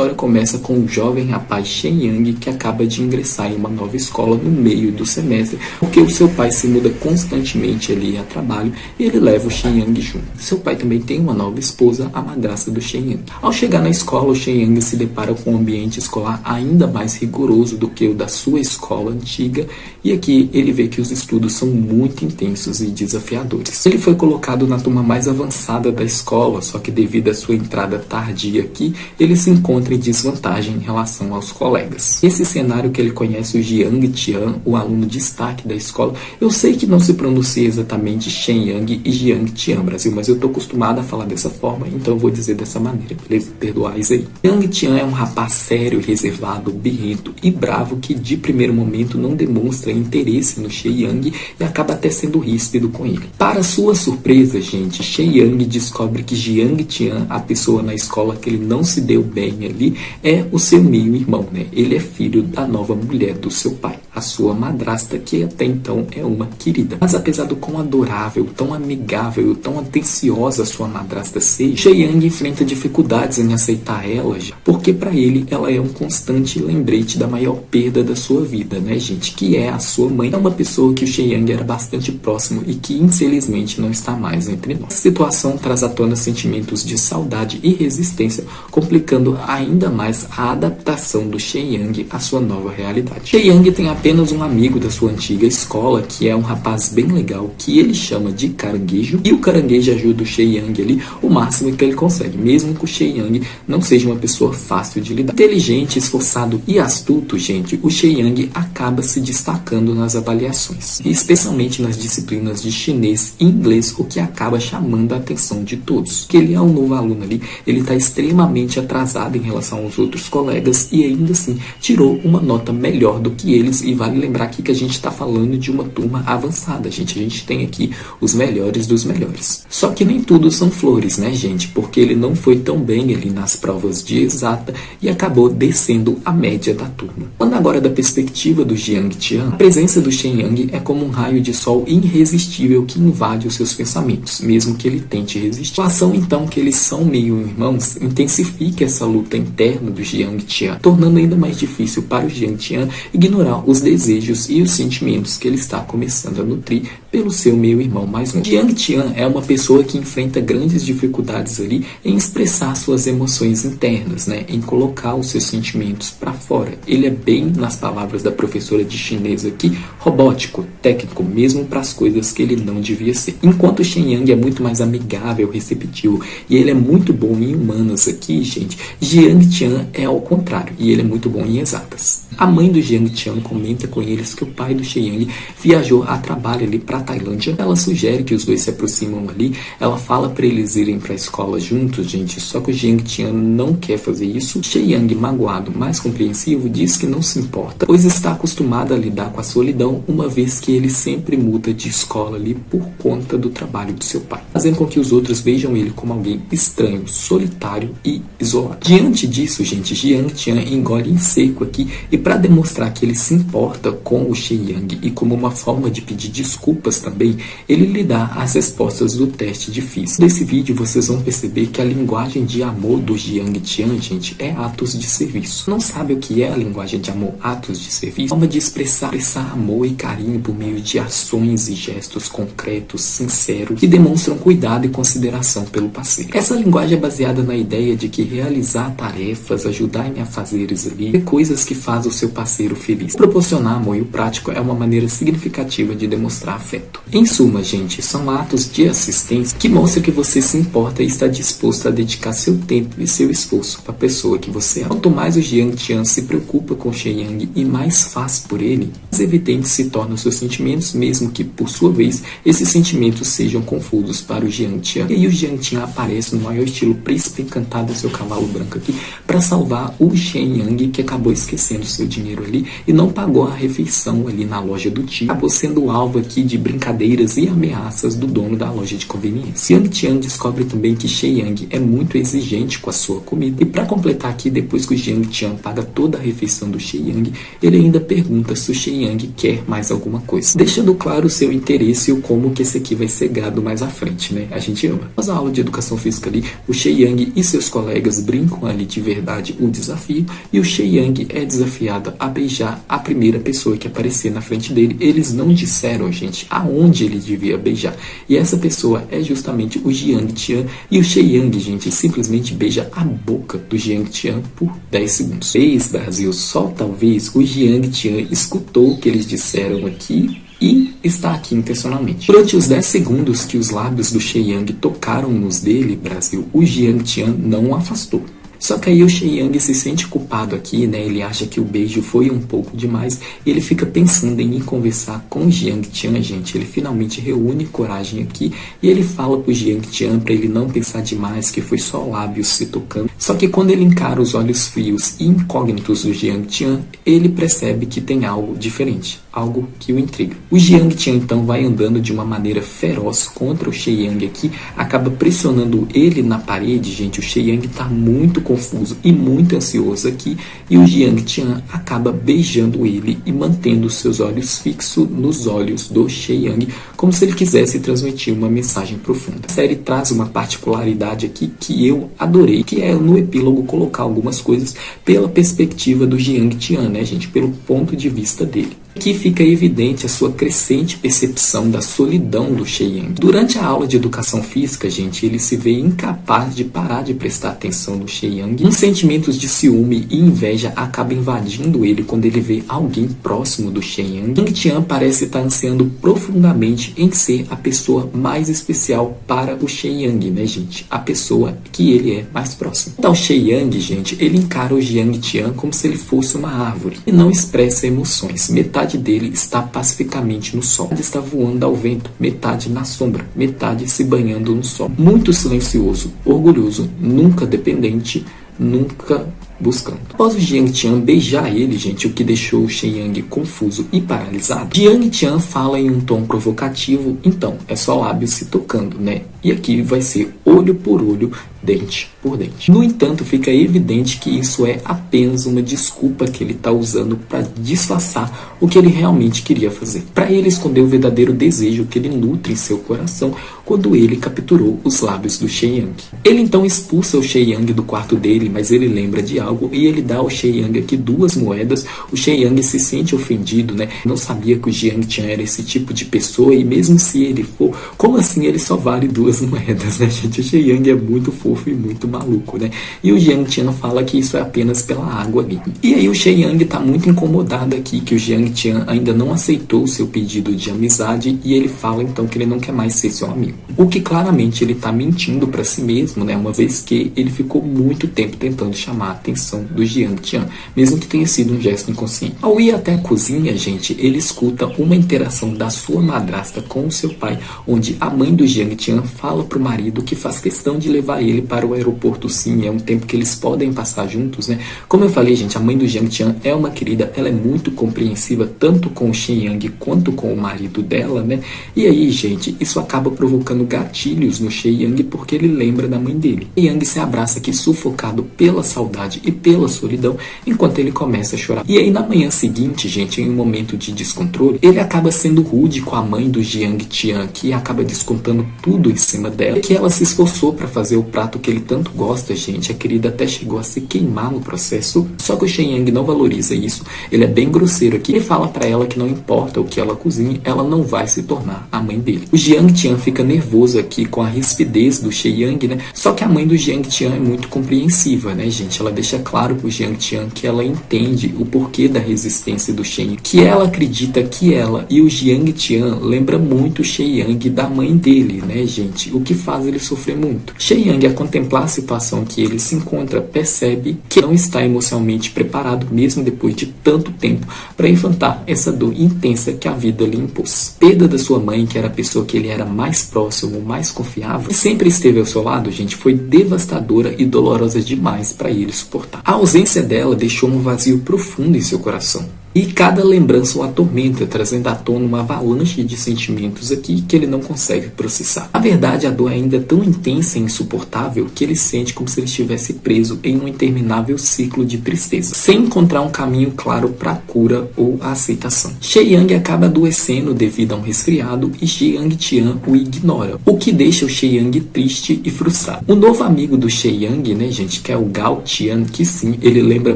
história começa com o jovem rapaz Shen Yang que acaba de ingressar em uma nova escola no meio do semestre, porque o seu pai se muda constantemente ali a trabalho e ele leva o Shen Yang junto. Seu pai também tem uma nova esposa, a madrasta do Shen Yang. Ao chegar na escola, o Shen Yang se depara com um ambiente escolar ainda mais rigoroso do que o da sua escola antiga, e aqui ele vê que os estudos são muito intensos e desafiadores. Ele foi colocado na turma mais avançada da escola, só que devido à sua entrada tardia aqui, ele se encontra em desvantagem em relação aos colegas. Esse cenário que ele conhece o Jiang Tian, o aluno destaque da escola, eu sei que não se pronuncia exatamente Shen Yang e Jiang Tian, Brasil, mas eu tô acostumado a falar dessa forma, então eu vou dizer dessa maneira, beleza? Perdoais aí. Jiang Tian é um rapaz sério, reservado, birrento e bravo que de primeiro momento não demonstra interesse no Shen Yang e acaba até sendo ríspido com ele. Para sua surpresa, gente, Shen Yang descobre que Jiang Tian, a pessoa na escola que ele não se deu bem ali, é o seu meio-irmão, né? Ele é filho da nova mulher do seu pai, a sua madrasta, que até então é uma querida. Mas apesar do quão adorável, tão amigável, tão atenciosa sua madrasta seja, Shen Yang enfrenta dificuldades em aceitar ela, porque para ele ela é um constante lembrete da maior perda da sua vida, né, gente? Que é a sua mãe. É uma pessoa que o Shen Yang era bastante próximo e que infelizmente não está mais entre nós. Essa situação traz à tona sentimentos de saudade e resistência, complicando ainda mais a adaptação do Shen Yang à sua nova realidade. Shen Yang tem apenas um amigo da sua antiga escola, que é um rapaz bem legal, que ele chama de Caranguejo, e o Caranguejo ajuda o Shen Yang ali o máximo que ele consegue, mesmo que o Shen Yang não seja uma pessoa fácil de lidar. Inteligente, esforçado e astuto, gente, o Shen Yang acaba se destacando nas avaliações, e especialmente nas disciplinas de chinês e inglês, o que acaba chamando a atenção de todos. Que ele é um novo aluno ali, ele está extremamente atrasado em relação aos outros colegas e ainda assim tirou uma nota melhor do que eles, e vale lembrar aqui que a gente está falando de uma turma avançada, gente. A gente tem aqui os melhores dos melhores. Só que nem tudo são flores, né, gente? Porque ele não foi tão bem ali nas provas de exata e acabou descendo a média da turma. Falando agora da perspectiva do Jiang Tian, a presença do Shen Yang é como um raio de sol irresistível que invade os seus pensamentos, mesmo que ele tente resistir. A ação então que eles são meio irmãos intensifica essa luta interna do Jiang Tian, tornando ainda mais difícil para o Jiang Tian ignorar os desejos e os sentimentos que ele está começando a nutrir pelo seu meio-irmão mais novo. Jiang Tian é uma pessoa que enfrenta grandes dificuldades ali em expressar suas emoções internas, né, em colocar os seus sentimentos para fora. Ele é bem, nas palavras da professora de chinês aqui, robótico, técnico, mesmo para as coisas que ele não devia ser. Enquanto o Shen Yang é muito mais amigável, receptivo, e ele é muito bom em humanas aqui, gente, Jiang Tian é ao contrário, e ele é muito bom em exatas. A mãe do Jiang Tian comenta com eles que o pai do Shen Yang viajou a trabalho ali para a Tailândia. Ela sugere que os dois se aproximam ali, ela fala para eles irem para a escola juntos, gente, só que o Jiang Tian não quer fazer isso. O Shen Yang, magoado, mais compreensivo, diz que não se importa, pois está acostumado a lidar com a solidão, uma vez que ele sempre muda de escola ali por conta do trabalho do seu pai, fazendo com que os outros vejam ele como alguém estranho, solitário e isolado. Diante disso, gente, Jiang Tian engole em seco aqui, e para demonstrar que ele se importa com o Shen Yang e como uma forma de pedir desculpas também, ele lhe dá as respostas do teste difícil. Nesse vídeo vocês vão perceber que a linguagem de amor do Jiang Tian, gente, é atos de serviço. Não sabe o que é a linguagem de amor, atos de serviço? Forma de expressar amor e carinho por meio de ações e gestos concretos, sinceros, que demonstram cuidado e consideração pelo parceiro. Essa linguagem é baseada na ideia de que realizar tarefas, ajudar em afazeres ali, é coisas que faz o seu parceiro feliz. Proporcionar amor e o prático é uma maneira significativa de demonstrar afeto. Em suma, gente, são atos de assistência que mostram que você se importa e está disposto a dedicar seu tempo e seu esforço para a pessoa que você ama. Quanto mais o Jiang Tian se preocupa com o Shen Yang e mais faz por ele, mais evidente se tornam seus sentimentos, mesmo que, por sua vez, esses sentimentos sejam confusos para o Jiang Tian. E aí o Jiang Tian aparece no maior estilo príncipe encantado do seu cavalo branco aqui, para salvar o Shen Yang, que acabou esquecendo seu dinheiro ali e não pagou chegou à refeição ali na loja do tio, acabou sendo alvo aqui de brincadeiras e ameaças do dono da loja de conveniência. Yang Tian descobre também que She Yang é muito exigente com a sua comida, e para completar aqui, depois que o Yang Tian paga toda a refeição do She Yang, ele ainda pergunta se o She Yang quer mais alguma coisa, deixando claro o seu interesse e o como que esse aqui vai ser gado mais à frente, né? A gente ama. Após a aula de educação física ali, o She Yang e seus colegas brincam ali de verdade o desafio, e o She Yang é desafiado a beijar a primeira pessoa que aparecer na frente dele. Eles não disseram, gente, aonde ele devia beijar, e essa pessoa é justamente o Yang Tian, e o She Yang, gente, simplesmente beija a boca do Yang Tian por 10 segundos. Brasil, só talvez o Yang Tian escutou o que eles disseram aqui e está aqui intencionalmente. Durante os 10 segundos que os lábios do She Yang tocaram nos dele, Brasil, o Yang Tian não o afastou. Só que aí o She Yang se sente culpado aqui, né? Ele acha que o beijo foi um pouco demais e ele fica pensando em ir conversar com o Yang Tian, gente. Ele finalmente reúne coragem aqui e ele fala pro Yang Tian para ele não pensar demais, que foi só lábios se tocando. Só que quando ele encara os olhos frios e incógnitos do Yang Tian, ele percebe que tem algo diferente, algo que o intriga. O Yang Tian então vai andando de uma maneira feroz contra o She Yang aqui, acaba pressionando ele na parede, gente. O She Yang tá muito confuso e muito ansioso aqui, e o Yang Tian acaba beijando ele e mantendo seus olhos fixos nos olhos do She Yang, como se ele quisesse transmitir uma mensagem profunda. A série traz uma particularidade aqui que eu adorei, que é no epílogo colocar algumas coisas pela perspectiva do Yang Tian, né, gente, pelo ponto de vista dele. Aqui fica evidente a sua crescente percepção da solidão do She Yang. Durante a aula de educação física, gente, ele se vê incapaz de parar de prestar atenção no She Yang. Uns sentimentos de ciúme e inveja acabam invadindo ele quando ele vê alguém próximo do She Yang. Yang Tian parece estar ansiando profundamente em ser a pessoa mais especial para o She Yang, né, gente? A pessoa que ele é mais próximo. Então, o She Yang, gente, ele encara o Yang Tian como se ele fosse uma árvore e não expressa emoções. Metade dele está pacificamente no sol, metade está voando ao vento, metade na sombra, metade se banhando no sol. Muito silencioso, orgulhoso, nunca dependente, nunca buscando. Após o Yang Tian beijar ele, gente, o que deixou o She Yang confuso e paralisado, Yang Tian fala em um tom provocativo: então, é só lábios se tocando, né? E aqui vai ser olho por olho, dente por dente. No entanto, fica evidente que isso é apenas uma desculpa que ele está usando para disfarçar o que ele realmente queria fazer, para ele esconder o verdadeiro desejo que ele nutre em seu coração quando ele capturou os lábios do She Yang. Ele então expulsa o She Yang do quarto dele, mas ele lembra de algo e ele dá ao She Yang aqui 2 moedas. O She Yang se sente ofendido, né? Não sabia que o Yang Tian era esse tipo de pessoa, e mesmo se ele for, como assim ele só vale 2 moedas, né, gente? O She Yang é muito fofo e muito maluco, né? E o Yang Tian fala que isso é apenas pela água ali. E aí o She Yang tá muito incomodado aqui que o Yang Tian ainda não aceitou o seu pedido de amizade, e ele fala então que ele não quer mais ser seu amigo. O que claramente ele tá mentindo para si mesmo, né? Uma vez que ele ficou muito tempo tentando chamar a atenção do Yang Tian, mesmo que tenha sido um gesto inconsciente. Ao ir até a cozinha, gente, ele escuta uma interação da sua madrasta com o seu pai, onde a mãe do Yang Tian fala pro marido que faz questão de levar ele para o aeroporto, sim, é um tempo que eles podem passar juntos, né? Como eu falei, gente, a mãe do Yang Tian é uma querida, ela é muito compreensiva, tanto com o She Yang quanto com o marido dela, né? E aí, gente, isso acaba provocando gatilhos no She Yang, porque ele lembra da mãe dele. She Yang se abraça aqui sufocado pela saudade e pela solidão, enquanto ele começa a chorar. E aí na manhã seguinte, gente, em um momento de descontrole, ele acaba sendo rude com a mãe do Yang Tian, que acaba descontando tudo em cima dela, que ela se esforçou para fazer o prato que ele tanto gosta, gente. A querida até chegou a se queimar no processo, só que o She Yang não valoriza isso. Ele é bem grosseiro aqui e fala para ela que não importa o que ela cozinhe, ela não vai se tornar a mãe dele. O Yang Tian fica nervoso aqui com a rispidez do She Yang, né? Só que a mãe do Yang Tian é muito compreensiva, né, gente? Ela deixa claro pro Yang Tian que ela entende o porquê da resistência do She Yang, que ela acredita que ela e o Yang Tian lembra muito o She Yang da mãe dele, né, gente? O que faz ele sofrer muito. She Yang, a contemplar a situação que ele se encontra, percebe que não está emocionalmente preparado, mesmo depois de tanto tempo, para enfrentar essa dor intensa que a vida lhe impôs. Perda da sua mãe, que era a pessoa que ele era mais próximo, mais confiável, e sempre esteve ao seu lado, gente, foi devastadora e dolorosa demais para ele suportar. A ausência dela deixou um vazio profundo em seu coração. E cada lembrança o atormenta, trazendo à tona uma avalanche de sentimentos aqui que ele não consegue processar. Na verdade, a dor ainda é tão intensa e insuportável que ele sente como se ele estivesse preso em um interminável ciclo de tristeza, sem encontrar um caminho claro para a cura ou a aceitação. Sheyang acaba adoecendo devido a um resfriado e Jiang Tian o ignora, o que deixa o Sheyang triste e frustrado. O novo amigo do Sheyang, né, gente, que é o Gao Tian, que sim, ele lembra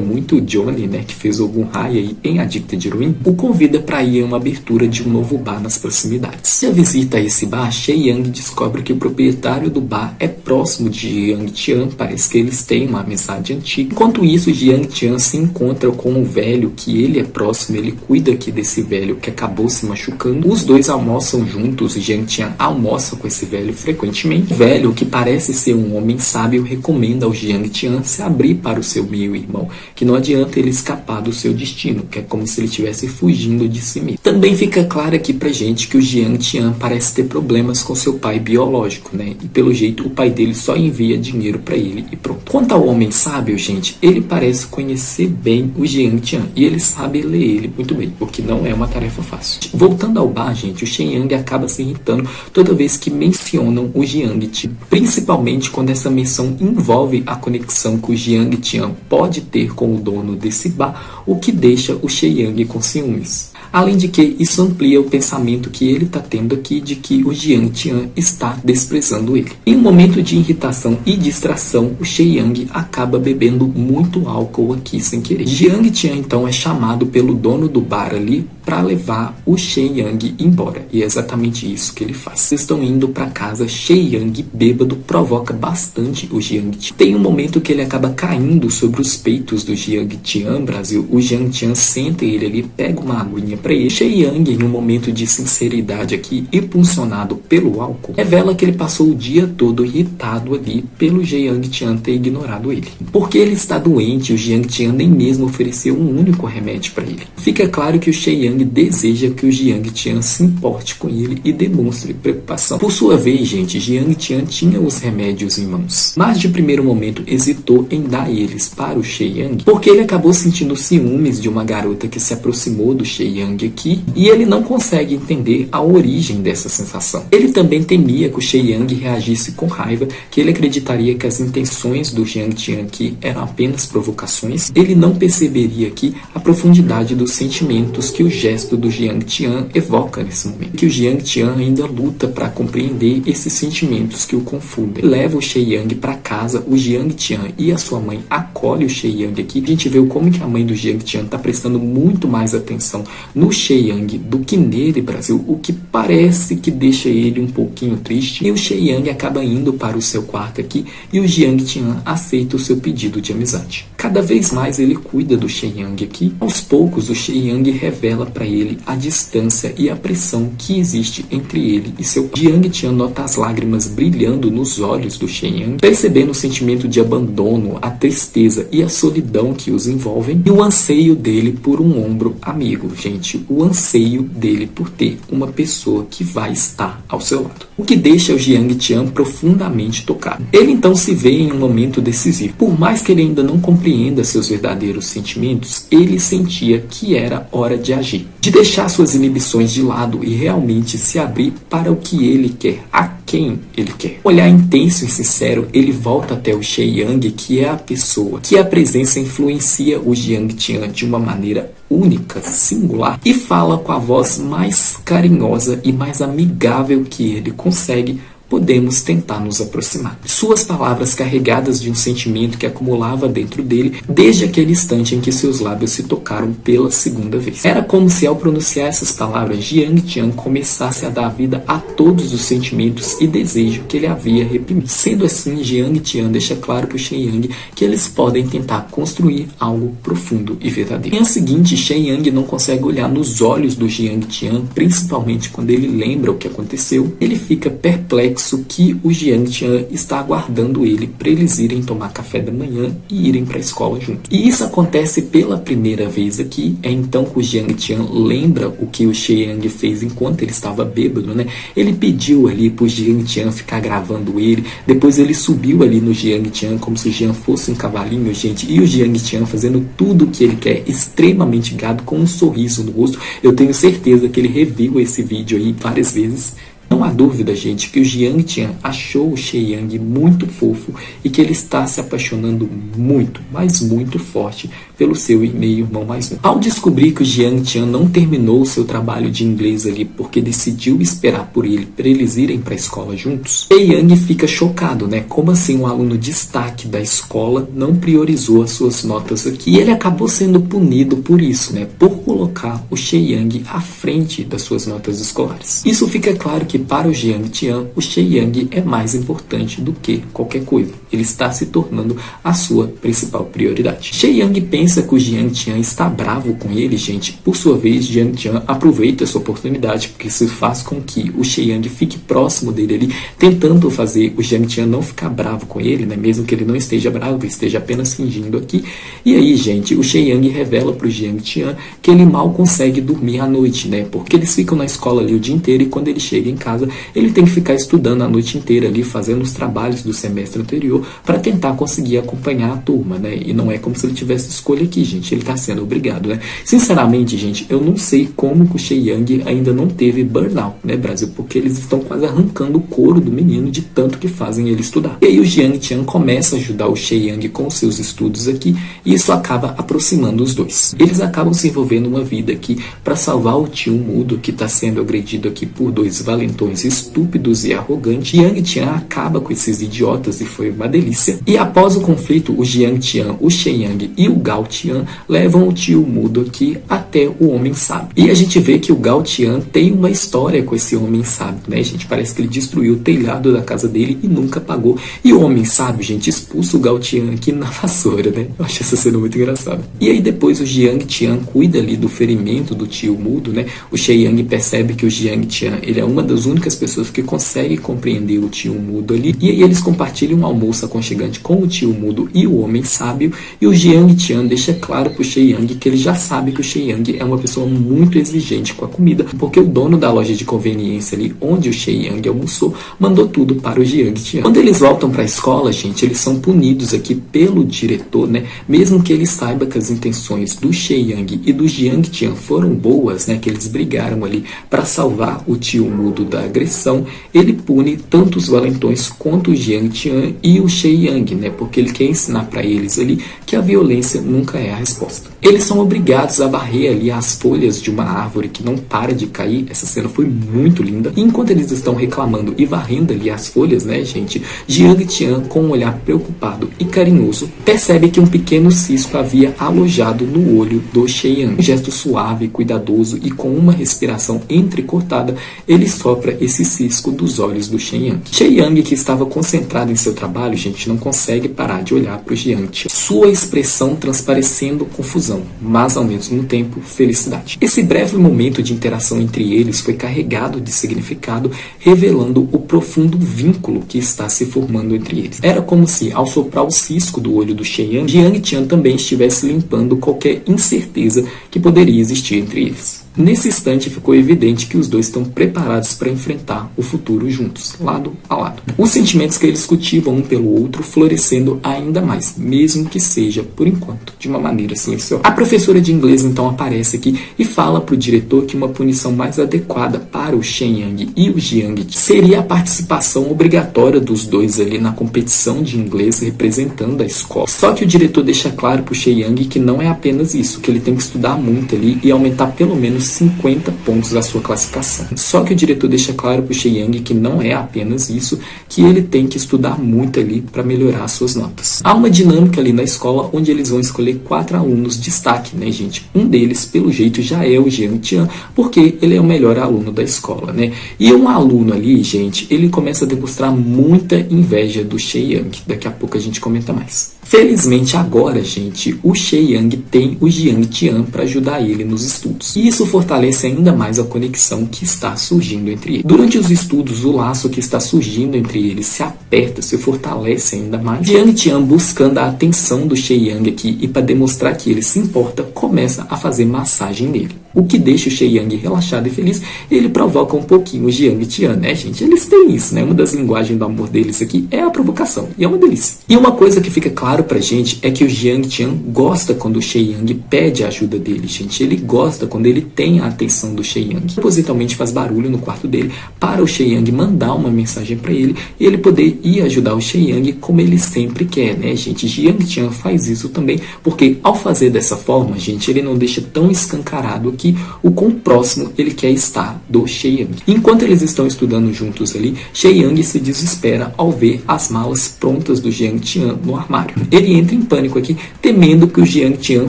muito o Johnny, né, que fez algum raio aí em Addicted Ruin, o convida para ir a uma abertura de um novo bar nas proximidades. E a visita a esse bar, Sheyang descobre que o proprietário do bar é próximo de Jiang Tian, parece que eles têm uma amizade antiga. Enquanto isso, Jiang Tian se encontra com um velho que ele é próximo, ele cuida aqui desse velho que acabou se machucando. Os dois almoçam juntos, Jiang Tian almoça com esse velho frequentemente. O velho, que parece ser um homem sábio, recomenda ao Jiang Tian se abrir para o seu meio-irmão, que não adianta ele escapar do seu destino, que é como se ele estivesse fugindo de si mesmo. Também fica claro aqui pra gente que o Jiang Tian parece ter problemas com seu pai biológico, né? E pelo jeito o pai dele só envia dinheiro pra ele e pronto. Quanto ao homem sábio, gente, ele parece conhecer bem o Jiang Tian e ele sabe ler ele muito bem, o que não é uma tarefa fácil. Voltando ao bar, gente, o Sheyang acaba se irritando toda vez que mencionam o Jiang Tian, principalmente quando essa menção envolve a conexão que o Jiang Tian pode ter com o dono desse bar, o que deixa o Sheyang com ciúmes. Além de que isso amplia o pensamento que ele está tendo aqui de que o Jiang Tian está desprezando ele. Em um momento de irritação e distração, o Sheyang acaba bebendo muito álcool aqui sem querer. Jiang Tian então é chamado pelo dono do bar ali para levar o Sheyang embora. E é exatamente isso que ele faz. Eles estão indo para casa, Sheyang bêbado provoca bastante o Jiang Tian. Tem um momento que ele acaba caindo sobre os peitos do Jiang Tian, Brasil. O Jiang Tian senta ele ali, pega uma aguinha para ele. Sheyang, em um momento de sinceridade aqui, impulsionado pelo álcool, revela que ele passou o dia todo irritado ali pelo Jiang Tian ter ignorado ele. Porque ele está doente, o Jiang Tian nem mesmo ofereceu um único remédio para ele. Fica claro que o Sheyang deseja que o Jiang Tian se importe com ele e demonstre preocupação. Por sua vez, gente, Jiang Tian tinha os remédios em mãos, mas de primeiro momento hesitou em dar eles para o Sheyang, porque ele acabou sentindo ciúmes de uma garota que se aproximou do Sheyang aqui, e ele não consegue entender a origem dessa sensação. Ele também temia que o Sheyang reagisse com raiva, que ele acreditaria que as intenções do Jiang Tian aqui eram apenas provocações. Ele não perceberia aqui a profundidade dos sentimentos que o gesto do Jiang Tian evoca nesse momento, que o Jiang Tian ainda luta para compreender esses sentimentos que o confundem. Ele leva o Sheyang para casa, o Jiang Tian e a sua mãe acolhem o Sheyang aqui. A gente vê como que a mãe do Jiang Tian está prestando muito mais atenção no Sheyang do que nele, Brasil, o que parece que deixa ele um pouquinho triste. E o Sheyang acaba indo para o seu quarto aqui e o Jiang Tian aceita o seu pedido de amizade. Cada vez mais ele cuida do Sheyang aqui. Aos poucos, o Sheyang revela para ele a distância e a pressão que existe entre ele e seu pai. Jiang Tian nota as lágrimas brilhando nos olhos do Sheyang, percebendo o sentimento de abandono, a tristeza e a solidão que os envolvem, e o anseio dele por um ombro amigo, gente, o anseio dele por ter uma pessoa que vai estar ao seu lado, o que deixa o Jiang Tian profundamente tocado. Ele então se vê em um momento decisivo. Por mais que ele ainda não compreenda seus verdadeiros sentimentos, ele sentia que era hora de agir, de deixar suas inibições de lado e realmente se abrir para o que ele quer, a quem ele quer. Olhar intenso e sincero, ele volta até o Sheyang, que é a pessoa que a presença influencia o Jiang Tian de uma maneira única, singular, e fala com a voz mais carinhosa e mais amigável que ele consegue. Podemos tentar nos aproximar. Suas palavras carregadas de um sentimento que acumulava dentro dele desde aquele instante em que seus lábios se tocaram pela segunda vez. Era como se ao pronunciar essas palavras, Jiang Tian começasse a dar vida a todos os sentimentos e desejos que ele havia reprimido. Sendo assim, Jiang Tian deixa claro para o Sheyang que eles podem tentar construir algo profundo e verdadeiro. No dia seguinte, Sheyang não consegue olhar nos olhos do Jiang Tian, principalmente quando ele lembra o que aconteceu. Ele fica perplexo complexo que o Jiang Tian está aguardando ele para eles irem tomar café da manhã e irem para a escola junto. E isso acontece pela primeira vez aqui. É então que o Jiang Tian lembra o que o She Yang fez enquanto ele estava bêbado, né? Ele pediu ali pro Jiang Tian ficar gravando ele. Depois ele subiu ali no Jiang Tian como se o Jiang fosse um cavalinho, gente. E o Jiang Tian fazendo tudo o que ele quer, extremamente gado, com um sorriso no rosto. Eu tenho certeza que ele reviu esse vídeo aí várias vezes. Não há dúvida, gente, que o Jiang Tian achou o She Yang muito fofo e que ele está se apaixonando muito, mas muito forte pelo seu meio-irmão mais novo. Ao descobrir que o Jiang Tian não terminou o seu trabalho de inglês ali porque decidiu esperar por ele para eles irem para a escola juntos, She Yang fica chocado, né? Como assim um aluno destaque da escola não priorizou as suas notas aqui? E ele acabou sendo punido por isso, né? Por colocar o She Yang à frente das suas notas escolares. Isso fica claro que para o Jiang Tian, o She Yang é mais importante do que qualquer coisa. Ele está se tornando a sua principal prioridade. She Yang pensa que o Jiang Tian está bravo com ele, gente. Por sua vez, Jiang Tian aproveita essa oportunidade, porque isso faz com que o She Yang fique próximo dele ali, tentando fazer o Jiang Tian não ficar bravo com ele, né? Mesmo que ele não esteja bravo, esteja apenas fingindo aqui. E aí, gente, o She Yang revela para o Jiang Tian que ele mal consegue dormir à noite, né? Porque eles ficam na escola ali o dia inteiro e quando ele chega em casa, ele tem que ficar estudando a noite inteira ali, fazendo os trabalhos do semestre anterior para tentar conseguir acompanhar a turma, né? E não é como se ele tivesse escolha aqui, gente. Ele está sendo obrigado, né? Sinceramente, gente, eu não sei como que o She Yang ainda não teve burnout, né, Brasil? Porque eles estão quase arrancando o couro do menino de tanto que fazem ele estudar. E aí o Jiang Tian começa a ajudar o She Yang com seus estudos aqui e isso acaba aproximando os dois. Eles acabam se envolvendo uma vida aqui para salvar o tio mudo que está sendo agredido aqui por dois valentões estúpidos e arrogantes. Jiang Tian acaba com esses idiotas e foi uma delícia. E após o conflito, o Jiang Tian, o She Yang e o Gao Tian levam o tio mudo aqui até o homem sábio. E a gente vê que o Gao Tian tem uma história com esse homem sábio, né, gente? Parece que ele destruiu o telhado da casa dele e nunca pagou. E o homem sábio, gente, expulsa o Gao Tian aqui na vassoura, né? Eu acho essa cena muito engraçada. E aí depois o Jiang Tian cuida ali do ferimento do tio mudo, né? O She Yang percebe que o Jiang Tian, ele é uma das únicas pessoas que consegue compreender o tio mudo ali. E aí eles compartilham um almoço aconchegante com o tio mudo e o homem sábio. E o Jiang Tian deixa claro pro She Yang que ele já sabe que o She Yang é uma pessoa muito exigente com a comida, porque o dono da loja de conveniência ali, onde o She Yang almoçou, mandou tudo para o Jiang Tian. Quando eles voltam para a escola, gente, eles são punidos aqui pelo diretor, né? Mesmo que ele saiba que as intenções do She Yang e do Jiang Tian foram boas, né? Que eles brigaram ali para salvar o tio mudo da agressão, ele pune tanto os valentões quanto o Jiang Tian e o She Yang, né? Porque ele quer ensinar para eles ali que a violência nunca é a resposta. Eles são obrigados a varrer ali as folhas de uma árvore que não para de cair. Essa cena foi muito linda. E enquanto eles estão reclamando e varrendo ali as folhas, né, gente, Jiang Tian, com um olhar preocupado e carinhoso, percebe que um pequeno cisco havia alojado no olho do She Yang. Um gesto suave, cuidadoso e com uma respiração entrecortada, ele sopra esse cisco dos olhos do She Yang. She Yang, que estava concentrado em seu trabalho, gente, não consegue parar de olhar para o Jiang Tian. Sua expressão transparecendo confusão, mas ao mesmo tempo felicidade. Esse breve momento de interação entre eles foi carregado de significado, revelando o profundo vínculo que está se formando entre eles. Era como se, ao soprar o cisco do olho do She Yang, Jiang Tian também estivesse limpando qualquer incerteza que poderia existir entre eles. Nesse instante ficou evidente que os dois estão preparados para enfrentar o futuro juntos, lado a lado. Os sentimentos que eles cultivam um pelo outro florescendo ainda mais, mesmo que seja, por enquanto, de uma maneira silenciosa. A professora de inglês então aparece aqui e fala para o diretor que uma punição mais adequada para o She Yang e o Jiang seria a participação obrigatória dos dois ali na competição de inglês representando a escola. Só que o diretor deixa claro para o She Yang que não é apenas isso, que ele tem que estudar muito ali e aumentar pelo menos 50 pontos a sua classificação. Só que o diretor deixa claro para o She Yang que não é apenas isso, que ele tem que estudar muito ali para melhorar as suas notas. Há uma dinâmica ali na escola onde eles vão escolher 4 alunos de destaque, né, gente? Um deles, pelo jeito, já é o Jiang Tian, porque ele é o melhor aluno da escola, né? E um aluno ali, gente, ele começa a demonstrar muita inveja do She Yang. Daqui a pouco a gente comenta mais. Felizmente agora, gente, o She-Yang tem o Jiang Tian para ajudar ele nos estudos. E isso fortalece ainda mais a conexão que está surgindo entre eles. Durante os estudos, o laço que está surgindo entre eles se aperta, se fortalece ainda mais. Jiang Tian, buscando a atenção do She-Yang aqui e para demonstrar que ele se importa, começa a fazer massagem nele. O que deixa o She-Yang relaxado e feliz, ele provoca um pouquinho o Jiang Tian, né, gente? Eles têm isso, né? Uma das linguagens do amor deles aqui é a provocação, e é uma delícia. E uma coisa que fica claro pra gente é que o Jiang Tian gosta quando o She-Yang pede a ajuda dele, gente. Ele gosta quando ele tem a atenção do She-Yang. Propositalmente faz barulho no quarto dele para o She-Yang mandar uma mensagem pra ele e ele poder ir ajudar o She-Yang como ele sempre quer, né, gente? Jiang Tian faz isso também porque ao fazer dessa forma, gente, ele não deixa tão escancarado aqui o quão próximo ele quer estar do She-Yang. Enquanto eles estão estudando juntos ali, She-Yang se desespera ao ver as malas prontas do Jiang Tian no armário. Ele entra em pânico aqui, temendo que o Jiang Tian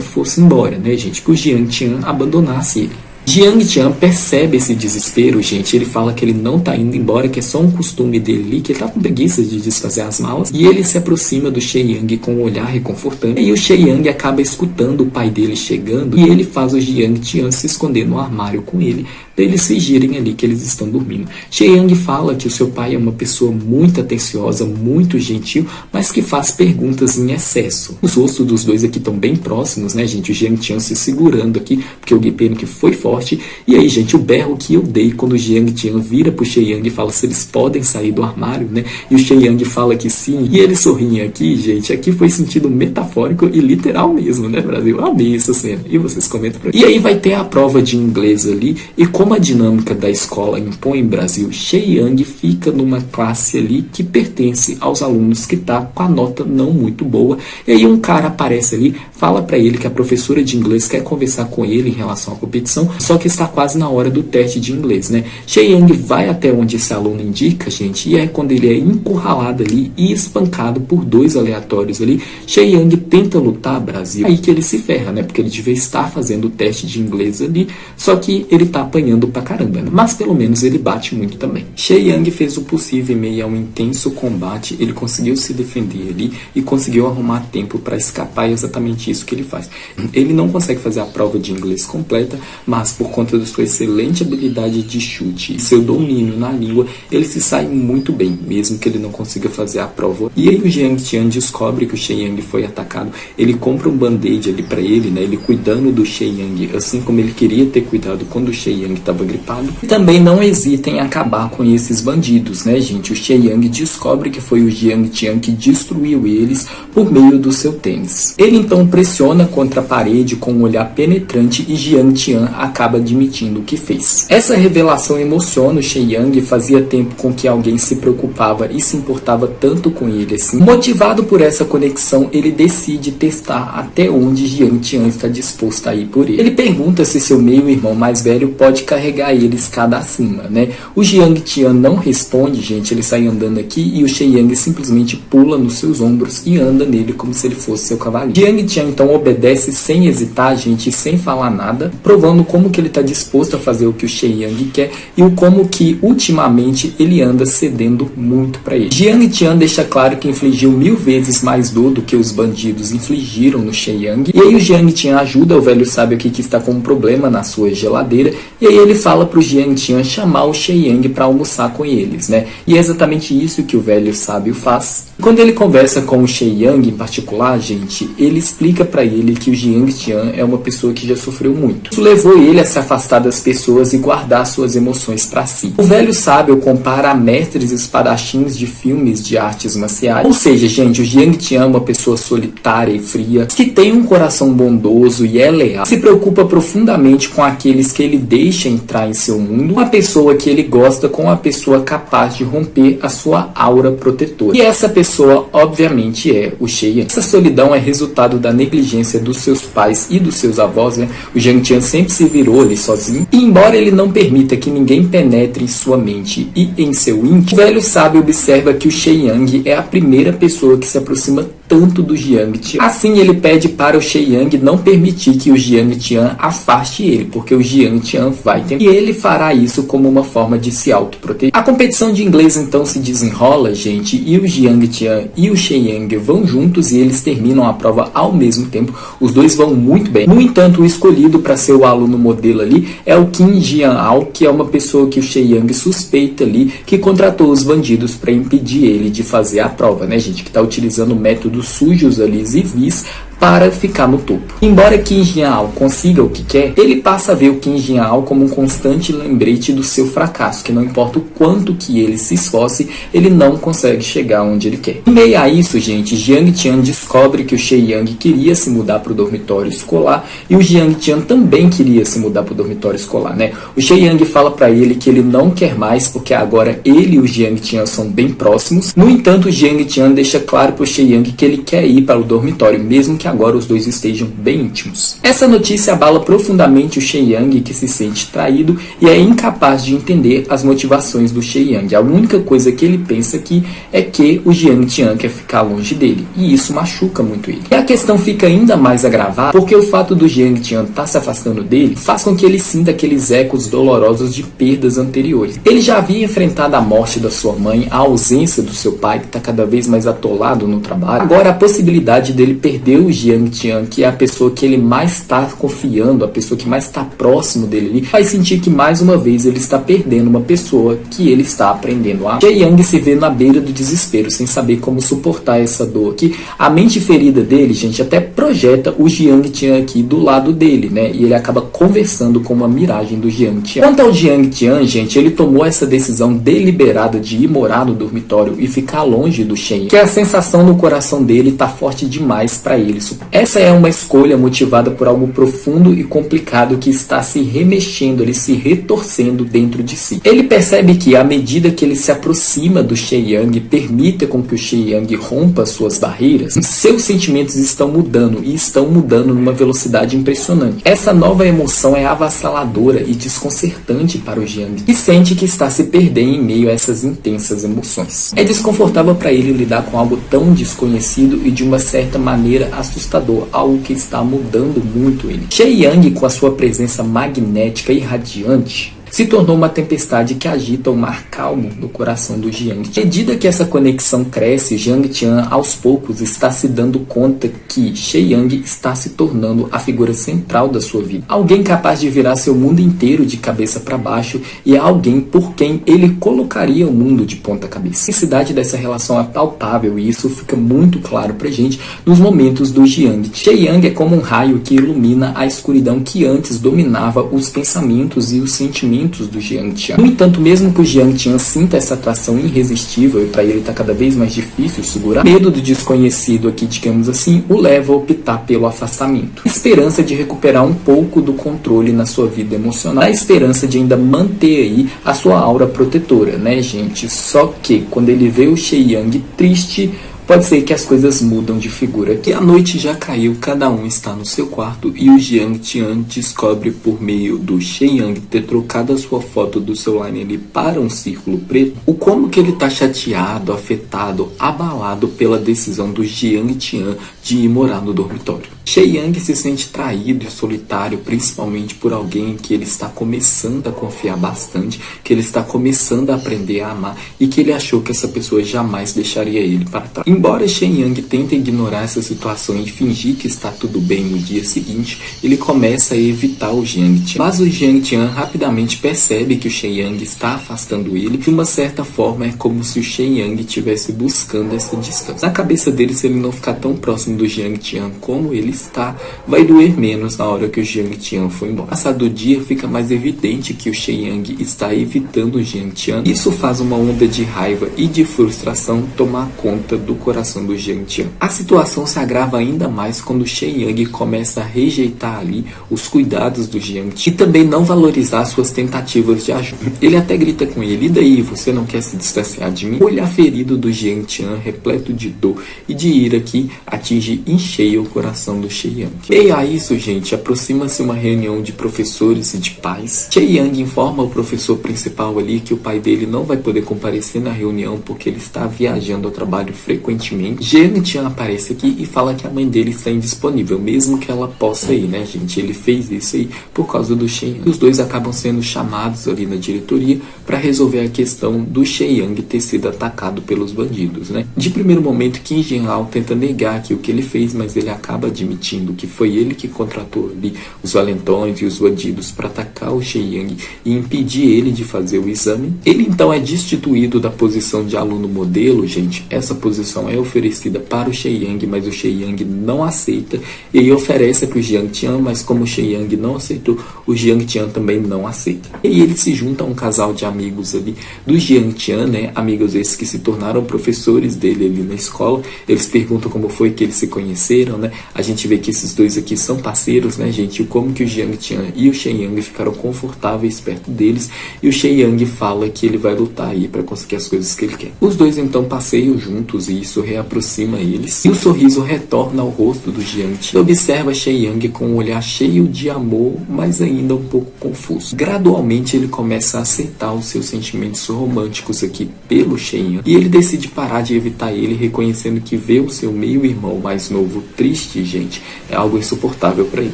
fosse embora, né, gente? Que o Jiang Tian abandonasse ele. Jiang Tian percebe esse desespero, gente. Ele fala que ele não tá indo embora, que é só um costume dele ali, que ele tá com preguiça de desfazer as malas. E ele se aproxima do She-Yang com um olhar reconfortante. E o She-Yang acaba escutando o pai dele chegando. E ele faz o Jiang Tian se esconder no armário com ele, para eles fingirem ali que eles estão dormindo. She-Yang fala que o seu pai é uma pessoa muito atenciosa, muito gentil, mas que faz perguntas em excesso. Os rostos dos dois aqui estão bem próximos, né, gente? O Jiang Tian se segurando aqui, porque o Gipeno que foi forte. E aí, gente, o berro que eu dei quando o Jiang Tian vira pro She-Yang e fala se eles podem sair do armário, né? E o She-Yang fala que sim. E ele sorri aqui, gente. Aqui foi sentido metafórico e literal mesmo, né, Brasil? Eu amei essa cena. E vocês comentam pra mim. E aí vai ter a prova de inglês ali. E como a dinâmica da escola impõe Brasil, She-Yang fica numa classe ali que pertence aos alunos que tá com a nota não muito boa. E aí um cara aparece ali, fala pra ele que a professora de inglês quer conversar com ele em relação à competição, só que está quase na hora do teste de inglês, né? She-Yang vai até onde esse aluno indica, gente, e é quando ele é encurralado ali e espancado por dois aleatórios ali. She-Yang tenta lutar, Brasil, aí que ele se ferra, né? Porque ele devia estar fazendo o teste de inglês ali, só que ele tá apanhando pra caramba, né? Mas pelo menos ele bate muito também. She-Yang fez o possível em meio a um intenso combate, ele conseguiu se defender ali e conseguiu arrumar tempo para escapar, e é exatamente isso que ele faz. Ele não consegue fazer a prova de inglês completa, mas por conta da sua excelente habilidade de chute e seu domínio na língua, ele se sai muito bem, mesmo que ele não consiga fazer a prova. E aí o Jiang Tian descobre que o She-Yang foi atacado, ele compra um band-aid ali pra ele, né, ele cuidando do She-Yang, assim como ele queria ter cuidado quando o She-Yang estava gripado. E também não hesita em acabar com esses bandidos, né, gente? O She-Yang descobre que foi o Jiang Tian que destruiu eles por meio do seu tênis. Ele então pressiona contra a parede com um olhar penetrante e Jiang Tian acaba admitindo o que fez. Essa revelação emociona o She-Yang e fazia tempo com que alguém se preocupava e se importava tanto com ele assim. Motivado por essa conexão, ele decide testar até onde Jiang Tian está disposto a ir por ele. Ele pergunta se seu meio-irmão mais velho pode carregar ele escada acima, né? O Jiang Tian não responde, gente, ele sai andando aqui e o She-Yang simplesmente pula nos seus ombros e anda nele como se ele fosse seu cavalinho. Jiang Tian então obedece sem hesitar, gente, sem falar nada, provando como que ele está disposto a fazer o que o She-Yang quer e o como que ultimamente ele anda cedendo muito para ele. Jiang Tian deixa claro que infligiu 1000 vezes mais dor do que os bandidos infligiram no She-Yang, e aí o Jiang Tian ajuda o velho sábio aqui que está com um problema na sua geladeira, e aí ele fala pro Jiang Tian chamar o She-Yang para almoçar com eles, né? E é exatamente isso que o velho sábio faz. Quando ele conversa com o She-Yang em particular, gente, ele explica para ele que o Jiang Tian é uma pessoa que já sofreu muito. Isso levou ele a se afastar das pessoas e guardar suas emoções para si. O velho sábio compara a mestres espadachins de filmes de artes marciais. Ou seja, gente, o Jiang Tian é uma pessoa solitária e fria, que tem um coração bondoso e é leal, se preocupa profundamente com aqueles que ele deixa entrar em seu mundo, uma pessoa que ele gosta com uma pessoa capaz de romper a sua aura protetora. E essa pessoa, obviamente, é o She-Yang. Essa solidão é resultado da negligência dos seus pais e dos seus avós, né? O Jiang Tian sempre se virou ali sozinho, e embora ele não permita que ninguém penetre em sua mente e em seu íntimo, o velho sábio observa que o She-Yang é a primeira pessoa que se aproxima tanto do Jiang Tian. Assim, ele pede para o She-Yang não permitir que o Jiang Tian afaste ele, porque o Jiang Tian vai pai tem, e ele fará isso como uma forma de se autoproteger. A competição de inglês então se desenrola, gente, e o Jiang Tian e o Shen Yang vão juntos e eles terminam a prova ao mesmo tempo. Os dois vão muito bem. No entanto, o escolhido para ser o aluno modelo ali é o Qin Jianhao, que é uma pessoa que o Shen Yang suspeita ali, que contratou os bandidos para impedir ele de fazer a prova, né, gente? Que está utilizando métodos sujos ali e vis para ficar no topo. Embora Qin Jianhao consiga o que quer, ele passa a ver o Qin Jianhao como um constante lembrete do seu fracasso, que não importa o quanto que ele se esforce, ele não consegue chegar onde ele quer. Em meio a isso, gente, Jiang Tian descobre que o Shen Yang queria se mudar para o dormitório escolar e o Jiang Tian também queria se mudar para o dormitório escolar, né? O Shen Yang fala para ele que ele não quer mais porque agora ele e o Jiang Tian são bem próximos. No entanto, o Jiang Tian deixa claro para o Shen Yang que ele quer ir para o dormitório, mesmo que agora os dois estejam bem íntimos. Essa notícia abala profundamente o Shen Yang, que se sente traído e é incapaz de entender as motivações do Shen Yang. A única coisa que ele pensa aqui é que o Jiang Tian quer ficar longe dele, e isso machuca muito ele. E a questão fica ainda mais agravada porque o fato do Jiang Tian estar se afastando dele faz com que ele sinta aqueles ecos dolorosos de perdas anteriores. Ele já havia enfrentado a morte da sua mãe, a ausência do seu pai, que está cada vez mais atolado no trabalho. Agora, a possibilidade dele perder o Jiang Tian, que é a pessoa que ele mais está confiando, a pessoa que mais está próximo dele ali, vai sentir que mais uma vez ele está perdendo uma pessoa que ele está aprendendo a. Shen Yang se vê na beira do desespero, sem saber como suportar essa dor aqui. A mente ferida dele, gente, até projeta o Jiang Tian aqui do lado dele, né? E ele acaba conversando com uma miragem do Jiang Tian. Quanto ao Jiang Tian, gente, ele tomou essa decisão deliberada de ir morar no dormitório e ficar longe do Shen Yang, que a sensação no coração dele está forte demais para ele. Essa é uma escolha motivada por algo profundo e complicado que está se remexendo, ele se retorcendo dentro de si. Ele percebe que, à medida que ele se aproxima do Shen Yang, permita com que o Shen Yang rompa suas barreiras, seus sentimentos estão mudando e estão mudando numa velocidade impressionante. Essa nova emoção é avassaladora e desconcertante para o Jiang, que sente que está se perdendo em meio a essas intensas emoções. É desconfortável para ele lidar com algo tão desconhecido e de uma certa maneira assustador, algo que está mudando muito ele. Shen Yang, com a sua presença magnética e radiante, se tornou uma tempestade que agita o mar calmo no coração do Jiang. À medida que essa conexão cresce, Jiang Tian aos poucos está se dando conta que Shen Yang está se tornando a figura central da sua vida. Alguém capaz de virar seu mundo inteiro de cabeça para baixo e alguém por quem ele colocaria o mundo de ponta cabeça. A intensidade dessa relação é palpável e isso fica muito claro pra gente nos momentos do Jiang. Shen Yang é como um raio que ilumina a escuridão que antes dominava os pensamentos e os sentimentos do Jiang Tian. No entanto, mesmo que o Jiang Tian sinta essa atração irresistível e para ele está cada vez mais difícil segurar, medo do desconhecido aqui, digamos assim, o leva a optar pelo afastamento. A esperança de recuperar um pouco do controle na sua vida emocional, a esperança de ainda manter aí a sua aura protetora, né, gente? Só que quando ele vê o Shen Yang triste, pode ser que as coisas mudam de figura. Que a noite já caiu, cada um está no seu quarto e o Jiang Tian descobre por meio do Shen Yang ter trocado a sua foto do celular nele para um círculo preto, o como que ele está chateado, afetado, abalado pela decisão do Jiang Tian de ir morar no dormitório. Shen Yang se sente traído e solitário, principalmente por alguém que ele está começando a confiar bastante, que ele está começando a aprender a amar e que ele achou que essa pessoa jamais deixaria ele para trás. Embora Shen Yang tente ignorar essa situação e fingir que está tudo bem no dia seguinte, ele começa a evitar o Jiang Tian. Mas o Jiang Tian rapidamente percebe que o Shen Yang está afastando ele. De uma certa forma, é como se o Shen Yang estivesse buscando essa distância. Na cabeça dele, se ele não ficar tão próximo do Jiang Tian como ele está, vai doer menos na hora que o Jiang Tian for embora. Passado o dia, fica mais evidente que o Shen Yang está evitando o Jiang Tian. Isso faz uma onda de raiva e de frustração tomar conta do coração do Jiang Tian. A situação se agrava ainda mais quando o Shen Yang começa a rejeitar ali os cuidados do Jiang Tian e também não valorizar suas tentativas de ajuda. Ele até grita com ele: "E daí, você não quer se distanciar de mim?" O olhar ferido do Jiang Tian, repleto de dor e de ira, que atinge em cheio o coração do no Sheyang. E a isso, gente, aproxima-se uma reunião de professores e de pais. Sheyang informa o professor principal ali que o pai dele não vai poder comparecer na reunião porque ele está viajando ao trabalho frequentemente. Jiang Tian aparece aqui e fala que a mãe dele está indisponível, mesmo que ela possa ir, né, gente? Ele fez isso aí por causa do Sheyang. Os dois acabam sendo chamados ali na diretoria para resolver a questão do Sheyang ter sido atacado pelos bandidos, né? De primeiro momento, Kim Jin-hao tenta negar aqui o que ele fez, mas ele acaba admitindo que foi ele que contratou ali os valentões e os bandidos para atacar o Sheyang e impedir ele de fazer o exame. Ele então é destituído da posição de aluno modelo, gente. Essa posição é oferecida para o Sheyang, mas o Sheyang não aceita, e aí oferece para o Jiang Tian, mas como o Sheyang não aceitou, o Jiang Tian também não aceita. E aí ele se junta a um casal de amigos ali do Jiang Tian, né? Amigos esses que se tornaram professores dele ali na escola. Eles perguntam como foi que eles se conheceram, né? A gente vê que esses dois aqui são parceiros, né, gente? Como que o Jiang Tian e o Sheyang ficaram confortáveis perto deles, e o Sheyang fala que ele vai lutar aí para conseguir as coisas que ele quer. Os dois então passeiam juntos e isso reaproxima eles, e o sorriso retorna ao rosto do Jiang Tian. Observa Sheyang com um olhar cheio de amor, mas ainda um pouco confuso. Gradualmente ele começa a aceitar os seus sentimentos românticos aqui pelo Sheyang, e ele decide parar de evitar ele, reconhecendo que ver o seu meio-irmão mais novo triste, gente, é algo insuportável para ele.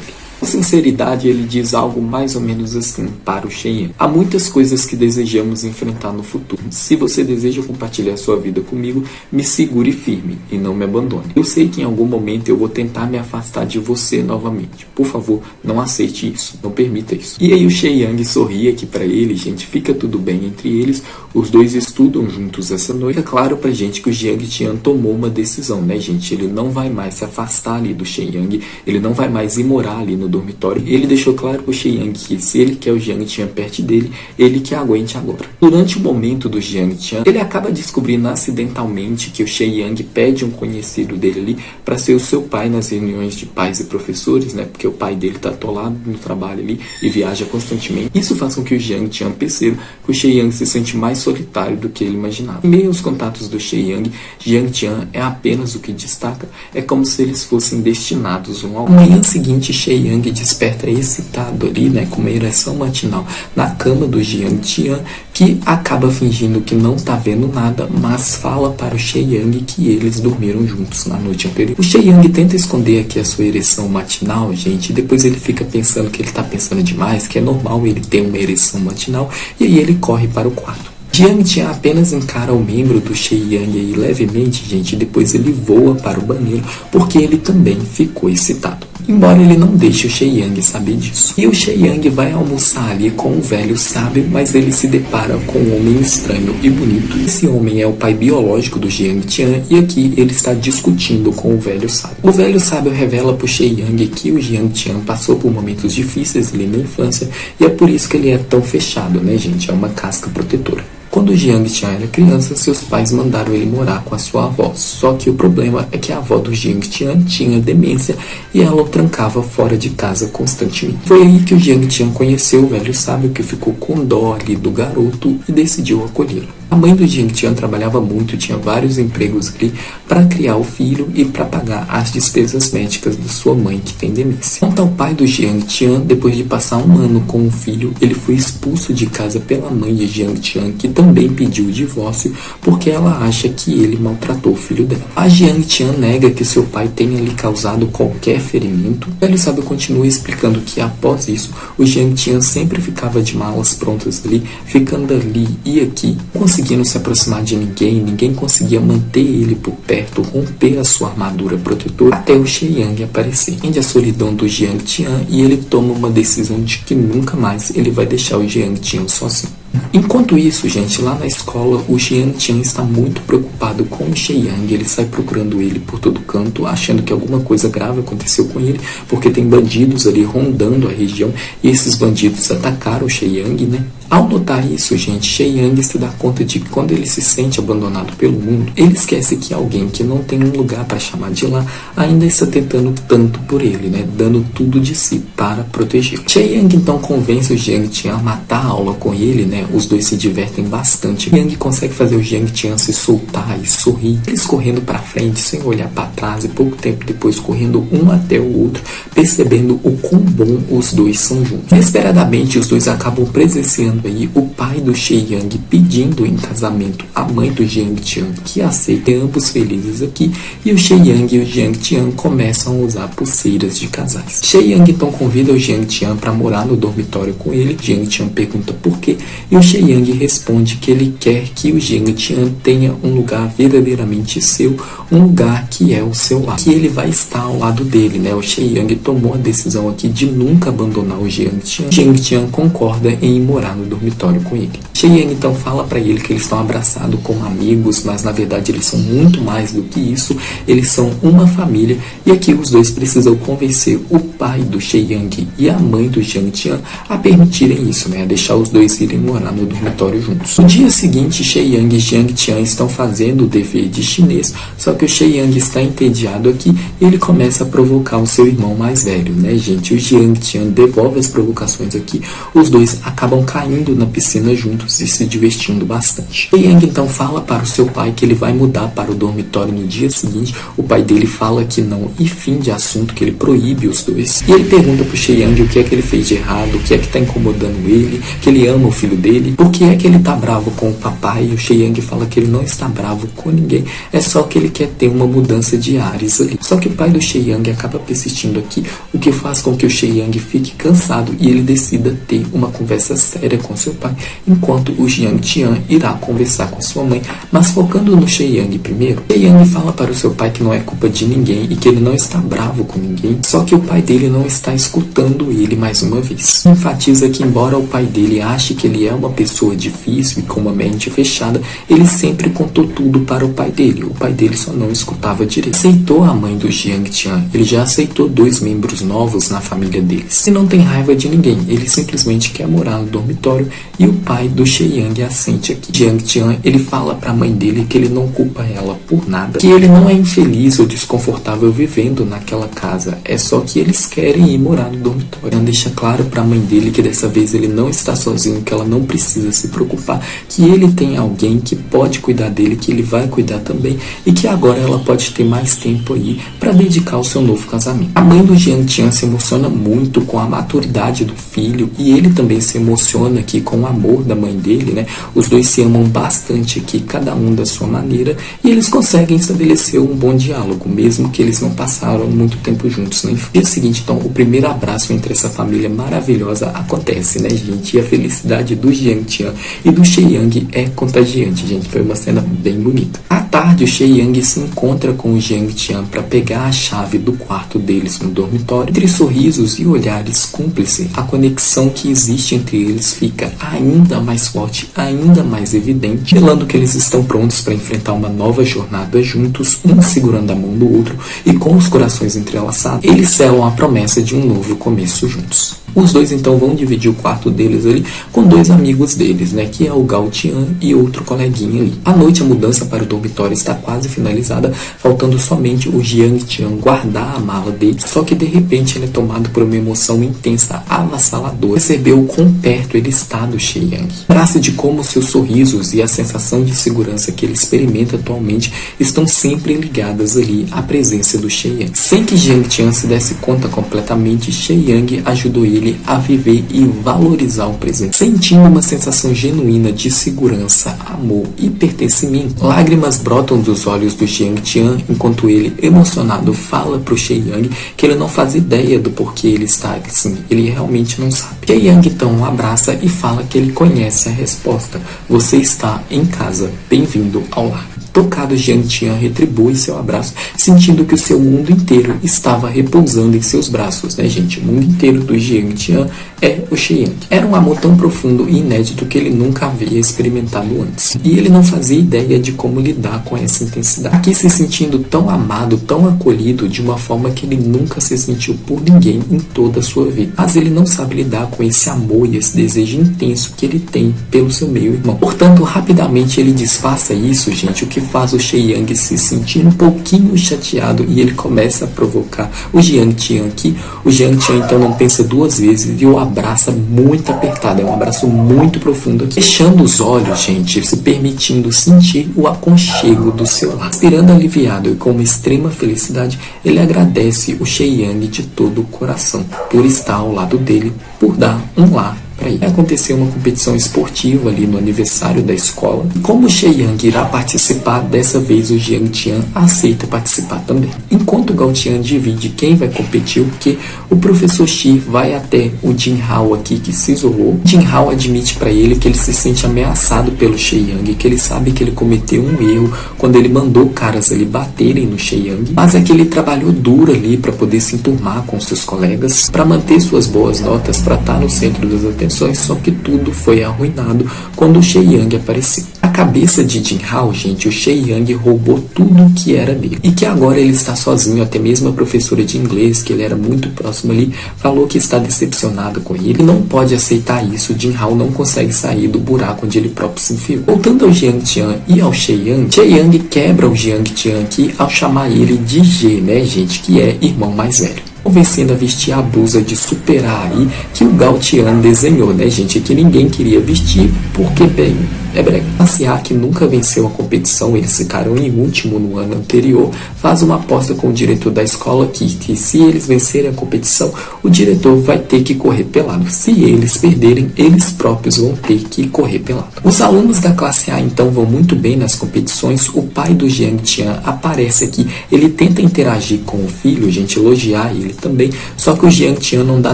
Com sinceridade, ele diz algo mais ou menos assim para o Sheyang: há muitas coisas que desejamos enfrentar no futuro. Se você deseja compartilhar sua vida comigo, me segure firme e não me abandone. Eu sei que em algum momento eu vou tentar me afastar de você novamente. Por favor, não aceite isso, não permita isso. E aí o Sheyang sorri aqui para ele, gente, fica tudo bem entre eles. Os dois estudam juntos essa noite. É claro pra gente que o Jiang Tian tomou uma decisão, né, gente? Ele não vai mais se afastar ali do Sheyang, ele não vai mais ir morar ali no dormitório. Ele deixou claro pro Sheyang que se ele quer o Jiang Tian perto dele, ele que aguente agora. Durante o momento do Jiang Tian, ele acaba descobrindo acidentalmente que o Sheyang pede um conhecido dele ali para ser o seu pai nas reuniões de pais e professores, né? Porque o pai dele tá atolado no trabalho ali e viaja constantemente. Isso faz com que o Jiang Tian perceba que o Sheyang se sente mais solitário do que ele imaginava. Em meio aos contatos do Sheyang, Jiang Tian é apenas o que destaca, é como se eles fossem destinados um ao outro. Na manhã seguinte, Sheyang desperta excitado ali, né, com uma ereção matinal na cama do Jiang Tian, que acaba fingindo que não tá vendo nada, mas fala para o Sheyang que eles dormiram juntos na noite anterior. O Sheyang tenta esconder aqui a sua ereção matinal, gente, e depois ele fica pensando que ele tá pensando demais, que é normal ele ter uma ereção matinal, e aí ele corre para o quarto. Jiang Tian apenas encara o membro do Sheyang aí levemente, gente, e depois ele voa para o banheiro, porque ele também ficou excitado. Embora ele não deixe o Sheyang saber disso. E o Sheyang vai almoçar ali com um velho sábio, mas ele se depara com um homem estranho e bonito. Esse homem é o pai biológico do Jiang Tian, e aqui ele está discutindo com o velho sábio. O velho sábio revela para o Sheyang que o Jiang Tian passou por momentos difíceis ali na infância, e é por isso que ele é tão fechado, né, gente? É uma casca protetora. Quando o Jiang Tian era criança, seus pais mandaram ele morar com a sua avó. Só que o problema é que a avó do Jiang Tian tinha demência e ela o trancava fora de casa constantemente. Foi aí que o Jiang Tian conheceu o velho sábio, que ficou com dó ali do garoto e decidiu acolhê-lo. A mãe do Jiang Tian trabalhava muito, tinha vários empregos ali para criar o filho e para pagar as despesas médicas de sua mãe, que tem demência. Quanto ao pai do Jiang Tian, depois de passar um ano com o filho, ele foi expulso de casa pela mãe de Jiang Tian, que também pediu o divórcio porque ela acha que ele maltratou o filho dela. A Jiang Tian nega que seu pai tenha lhe causado qualquer ferimento. O velho sábio continua explicando que após isso, o Jiang Tian sempre ficava de malas prontas ali, ficando ali e aqui, conseguindo se aproximar de ninguém conseguia manter ele por perto, romper a sua armadura protetora, até o Sheyang aparecer. Entende a solidão do Jiang Tian e ele toma uma decisão de que nunca mais ele vai deixar o Jiang Tian sozinho. Enquanto isso, gente, lá na escola, o Jiang Tian está muito preocupado com o Sheyang. Ele sai procurando ele por todo canto, achando que alguma coisa grave aconteceu com ele, porque tem bandidos ali rondando a região, e esses bandidos atacaram o Sheyang, né? Ao notar isso, gente, Shei Yang se dá conta de que quando ele se sente abandonado pelo mundo, ele esquece que alguém que não tem um lugar para chamar de lá ainda está tentando tanto por ele, né, dando tudo de si para protegê-lo. Shei Yang então convence o Jiang Tian a matar a aula com ele, né, os dois se divertem bastante. Yang consegue fazer o Jiang Tian se soltar e sorrir, eles correndo para frente sem olhar para trás e pouco tempo depois correndo um até o outro, percebendo o quão bom os dois são juntos. Inesperadamente, os dois acabam presenciando aí o pai do Shei Yang pedindo em casamento a mãe do Jiang Tian, que aceita, ambos felizes aqui, e o Shei Yang e o Jiang Tian começam a usar pulseiras de casais. Shei Yang então convida o Jiang Tian para morar no dormitório com ele. Jiang Tian pergunta por quê, e o Shei Yang responde que ele quer que o Jiang Tian tenha um lugar verdadeiramente seu, um lugar que é o seu lar, que ele vai estar ao lado dele, né? O Shei Yang tomou a decisão aqui de nunca abandonar o Jiang Tian. Jiang Tian concorda em ir morar no dormitório com ele. Shei Yang então fala para ele que eles estão abraçados como amigos, mas na verdade eles são muito mais do que isso, eles são uma família, e aqui os dois precisam convencer o pai do Shei Yang e a mãe do Jiang Tian a permitirem isso, né, a deixar os dois irem morar no dormitório juntos. No dia seguinte, Shei Yang e Jiang Tian estão fazendo o dever de chinês, só que o Shei Yang está entediado aqui e ele começa a provocar o seu irmão mais velho, né, gente? O Jiang Tian devolve as provocações aqui, os dois acabam caindo na piscina juntos e se divertindo bastante. Shei Yang então fala para o seu pai que ele vai mudar para o dormitório no dia seguinte. O pai dele fala que não e fim de assunto, que ele proíbe os dois. E ele pergunta pro Shei Yang o que é que ele fez de errado, o que é que tá incomodando ele, que ele ama o filho dele, por que é que ele tá bravo com o papai. E o Shei Yang fala que ele não está bravo com ninguém, é só que ele quer ter uma mudança de ares ali. Só que o pai do Shei Yang acaba persistindo aqui, o que faz com que o Shei Yang fique cansado e ele decida ter uma conversa séria com seu pai, enquanto o Jiang Tian irá conversar com sua mãe. Mas focando no Shei Yang primeiro, Shei Yang fala para o seu pai que não é culpa de ninguém e que ele não está bravo com ninguém, só que o pai dele não está escutando ele mais uma vez. Enfatiza que embora o pai dele ache que ele é uma pessoa difícil e com uma mente fechada, ele sempre contou tudo para o pai dele. O pai dele só não escutava direito. Aceitou a mãe do Jiang Tian, ele já aceitou 2 membros novos na família deles. E não tem raiva de ninguém, ele simplesmente quer morar no dormitório e o pai do Shei Yang assente aqui. Jiang Tian, ele fala para a mãe dele que ele não culpa ela por nada, que ele não é infeliz ou desconfortável vivendo naquela casa, é só que eles querem ir morar no dormitório. Então deixa claro para a mãe dele que dessa vez ele não está sozinho, que ela não precisa se preocupar, que ele tem alguém que pode cuidar dele, que ele vai cuidar também, e que agora ela pode ter mais tempo aí para dedicar ao seu novo casamento. A mãe do Jiang Tian se emociona muito com a maturidade do filho e ele também se emociona aqui com o amor da mãe dele, né? Os dois se amam bastante aqui, cada um da sua maneira, e eles conseguem estabelecer um bom diálogo, mesmo que eles não passaram muito tempo juntos, né? No dia seguinte, então, o primeiro abraço entre essa família maravilhosa acontece, né, gente? E a felicidade do Jiang Tian e do Shei Yang é contagiante, gente. Foi uma cena bem bonita. À tarde, o Shei Yang se encontra com o Jiang Tian para pegar a chave do quarto deles no dormitório. Entre sorrisos e olhares cúmplices, a conexão que existe entre eles fica ainda mais forte, ainda mais evidente, revelando que eles estão prontos para enfrentar uma nova jornada juntos, um segurando a mão do outro e com os corações entrelaçados, eles selam a promessa de um novo começo juntos. Os dois então vão dividir o quarto deles ali com 2 amigos deles, né, que é o Gao Tian e outro coleguinha ali. À noite a mudança para o dormitório está quase finalizada, faltando somente o Jiang Tian guardar a mala dele, só que de repente ele é tomado por uma emoção intensa, avassaladora. Percebeu o quão perto ele está do Shei Yang. Lembra-se de como seus sorrisos e a sensação de segurança que ele experimenta atualmente estão sempre ligadas ali à presença do Shei Yang. Sem que Jiang Tian se desse conta completamente, Shei Yang ajudou ele a viver e valorizar o presente, sentindo uma sensação genuína de segurança, amor e pertencimento. Lágrimas brotam dos olhos do Jiang Tian enquanto ele, emocionado, fala pro Shei Yang que ele não faz ideia do porquê ele está assim, ele realmente não sabe. Shei Yang então o abraça e fala que ele conhece a resposta: você está em casa, bem-vindo ao lar. Tocado, Jiang Tian retribui seu abraço, sentindo que o seu mundo inteiro estava repousando em seus braços, né, gente? O mundo inteiro do Jiang Tian é o Sheyang. Era um amor tão profundo e inédito que ele nunca havia experimentado antes. E ele não fazia ideia de como lidar com essa intensidade. Aqui se sentindo tão amado, tão acolhido, de uma forma que ele nunca se sentiu por ninguém em toda a sua vida. Mas ele não sabe lidar com esse amor e esse desejo intenso que ele tem pelo seu meio-irmão. Portanto, rapidamente ele disfarça isso, gente, o que faz o Sheyang se sentir um pouquinho chateado e ele começa a provocar o Jiang Tian aqui. O Jiang Tian então não pensa duas vezes e o abraça muito apertado, é um abraço muito profundo aqui. Fechando os olhos, gente, se permitindo sentir o aconchego do seu lar. Respirando aliviado e com uma extrema felicidade, ele agradece o Sheyang de todo o coração por estar ao lado dele, por dar um lar para ele. Aconteceu uma competição esportiva ali no aniversário da escola. E como o Sheyang irá participar, dessa vez o Jiang Tian aceita participar também. Enquanto o Gao Tian divide quem vai competir, porque o professor Shi vai até o Jin Hao aqui, que se isolou. Jin Hao admite para ele que ele se sente ameaçado pelo Sheyang, que ele sabe que ele cometeu um erro quando ele mandou caras ali baterem no Sheyang, mas é que ele trabalhou duro ali para poder se enturmar com seus colegas, para manter suas boas notas, para estar no centro das atenções. Só que tudo foi arruinado quando o Sheyang apareceu. A cabeça de Jin Hao, gente, o Sheyang roubou tudo que era dele. E que agora ele está sozinho, até mesmo a professora de inglês, que ele era muito próximo ali, falou que está decepcionada com ele. Ele não pode aceitar isso, Jin Hao não consegue sair do buraco onde ele próprio se enfiou. Voltando ao Jiang Tian e ao Sheyang, Sheyang quebra o Jiang Tian aqui ao chamar ele de G, né, gente, que é irmão mais velho. Convencendo a vestir a blusa de Super AI que o Gao Tian desenhou, né, gente? Que ninguém queria vestir porque, bem, é brega. A Cia, que nunca venceu a competição, eles ficaram em último no ano anterior, faz uma aposta com o diretor da escola que se eles vencerem a competição, o diretor vai ter que correr pelado. Se eles perderem, eles próprios vão ter que correr pelado. Os alunos da classe A, então, vão muito bem nas competições. O pai do Jiang Tian aparece aqui, ele tenta interagir com o filho, gente, elogiar ele também, só que o Jiang Tian não dá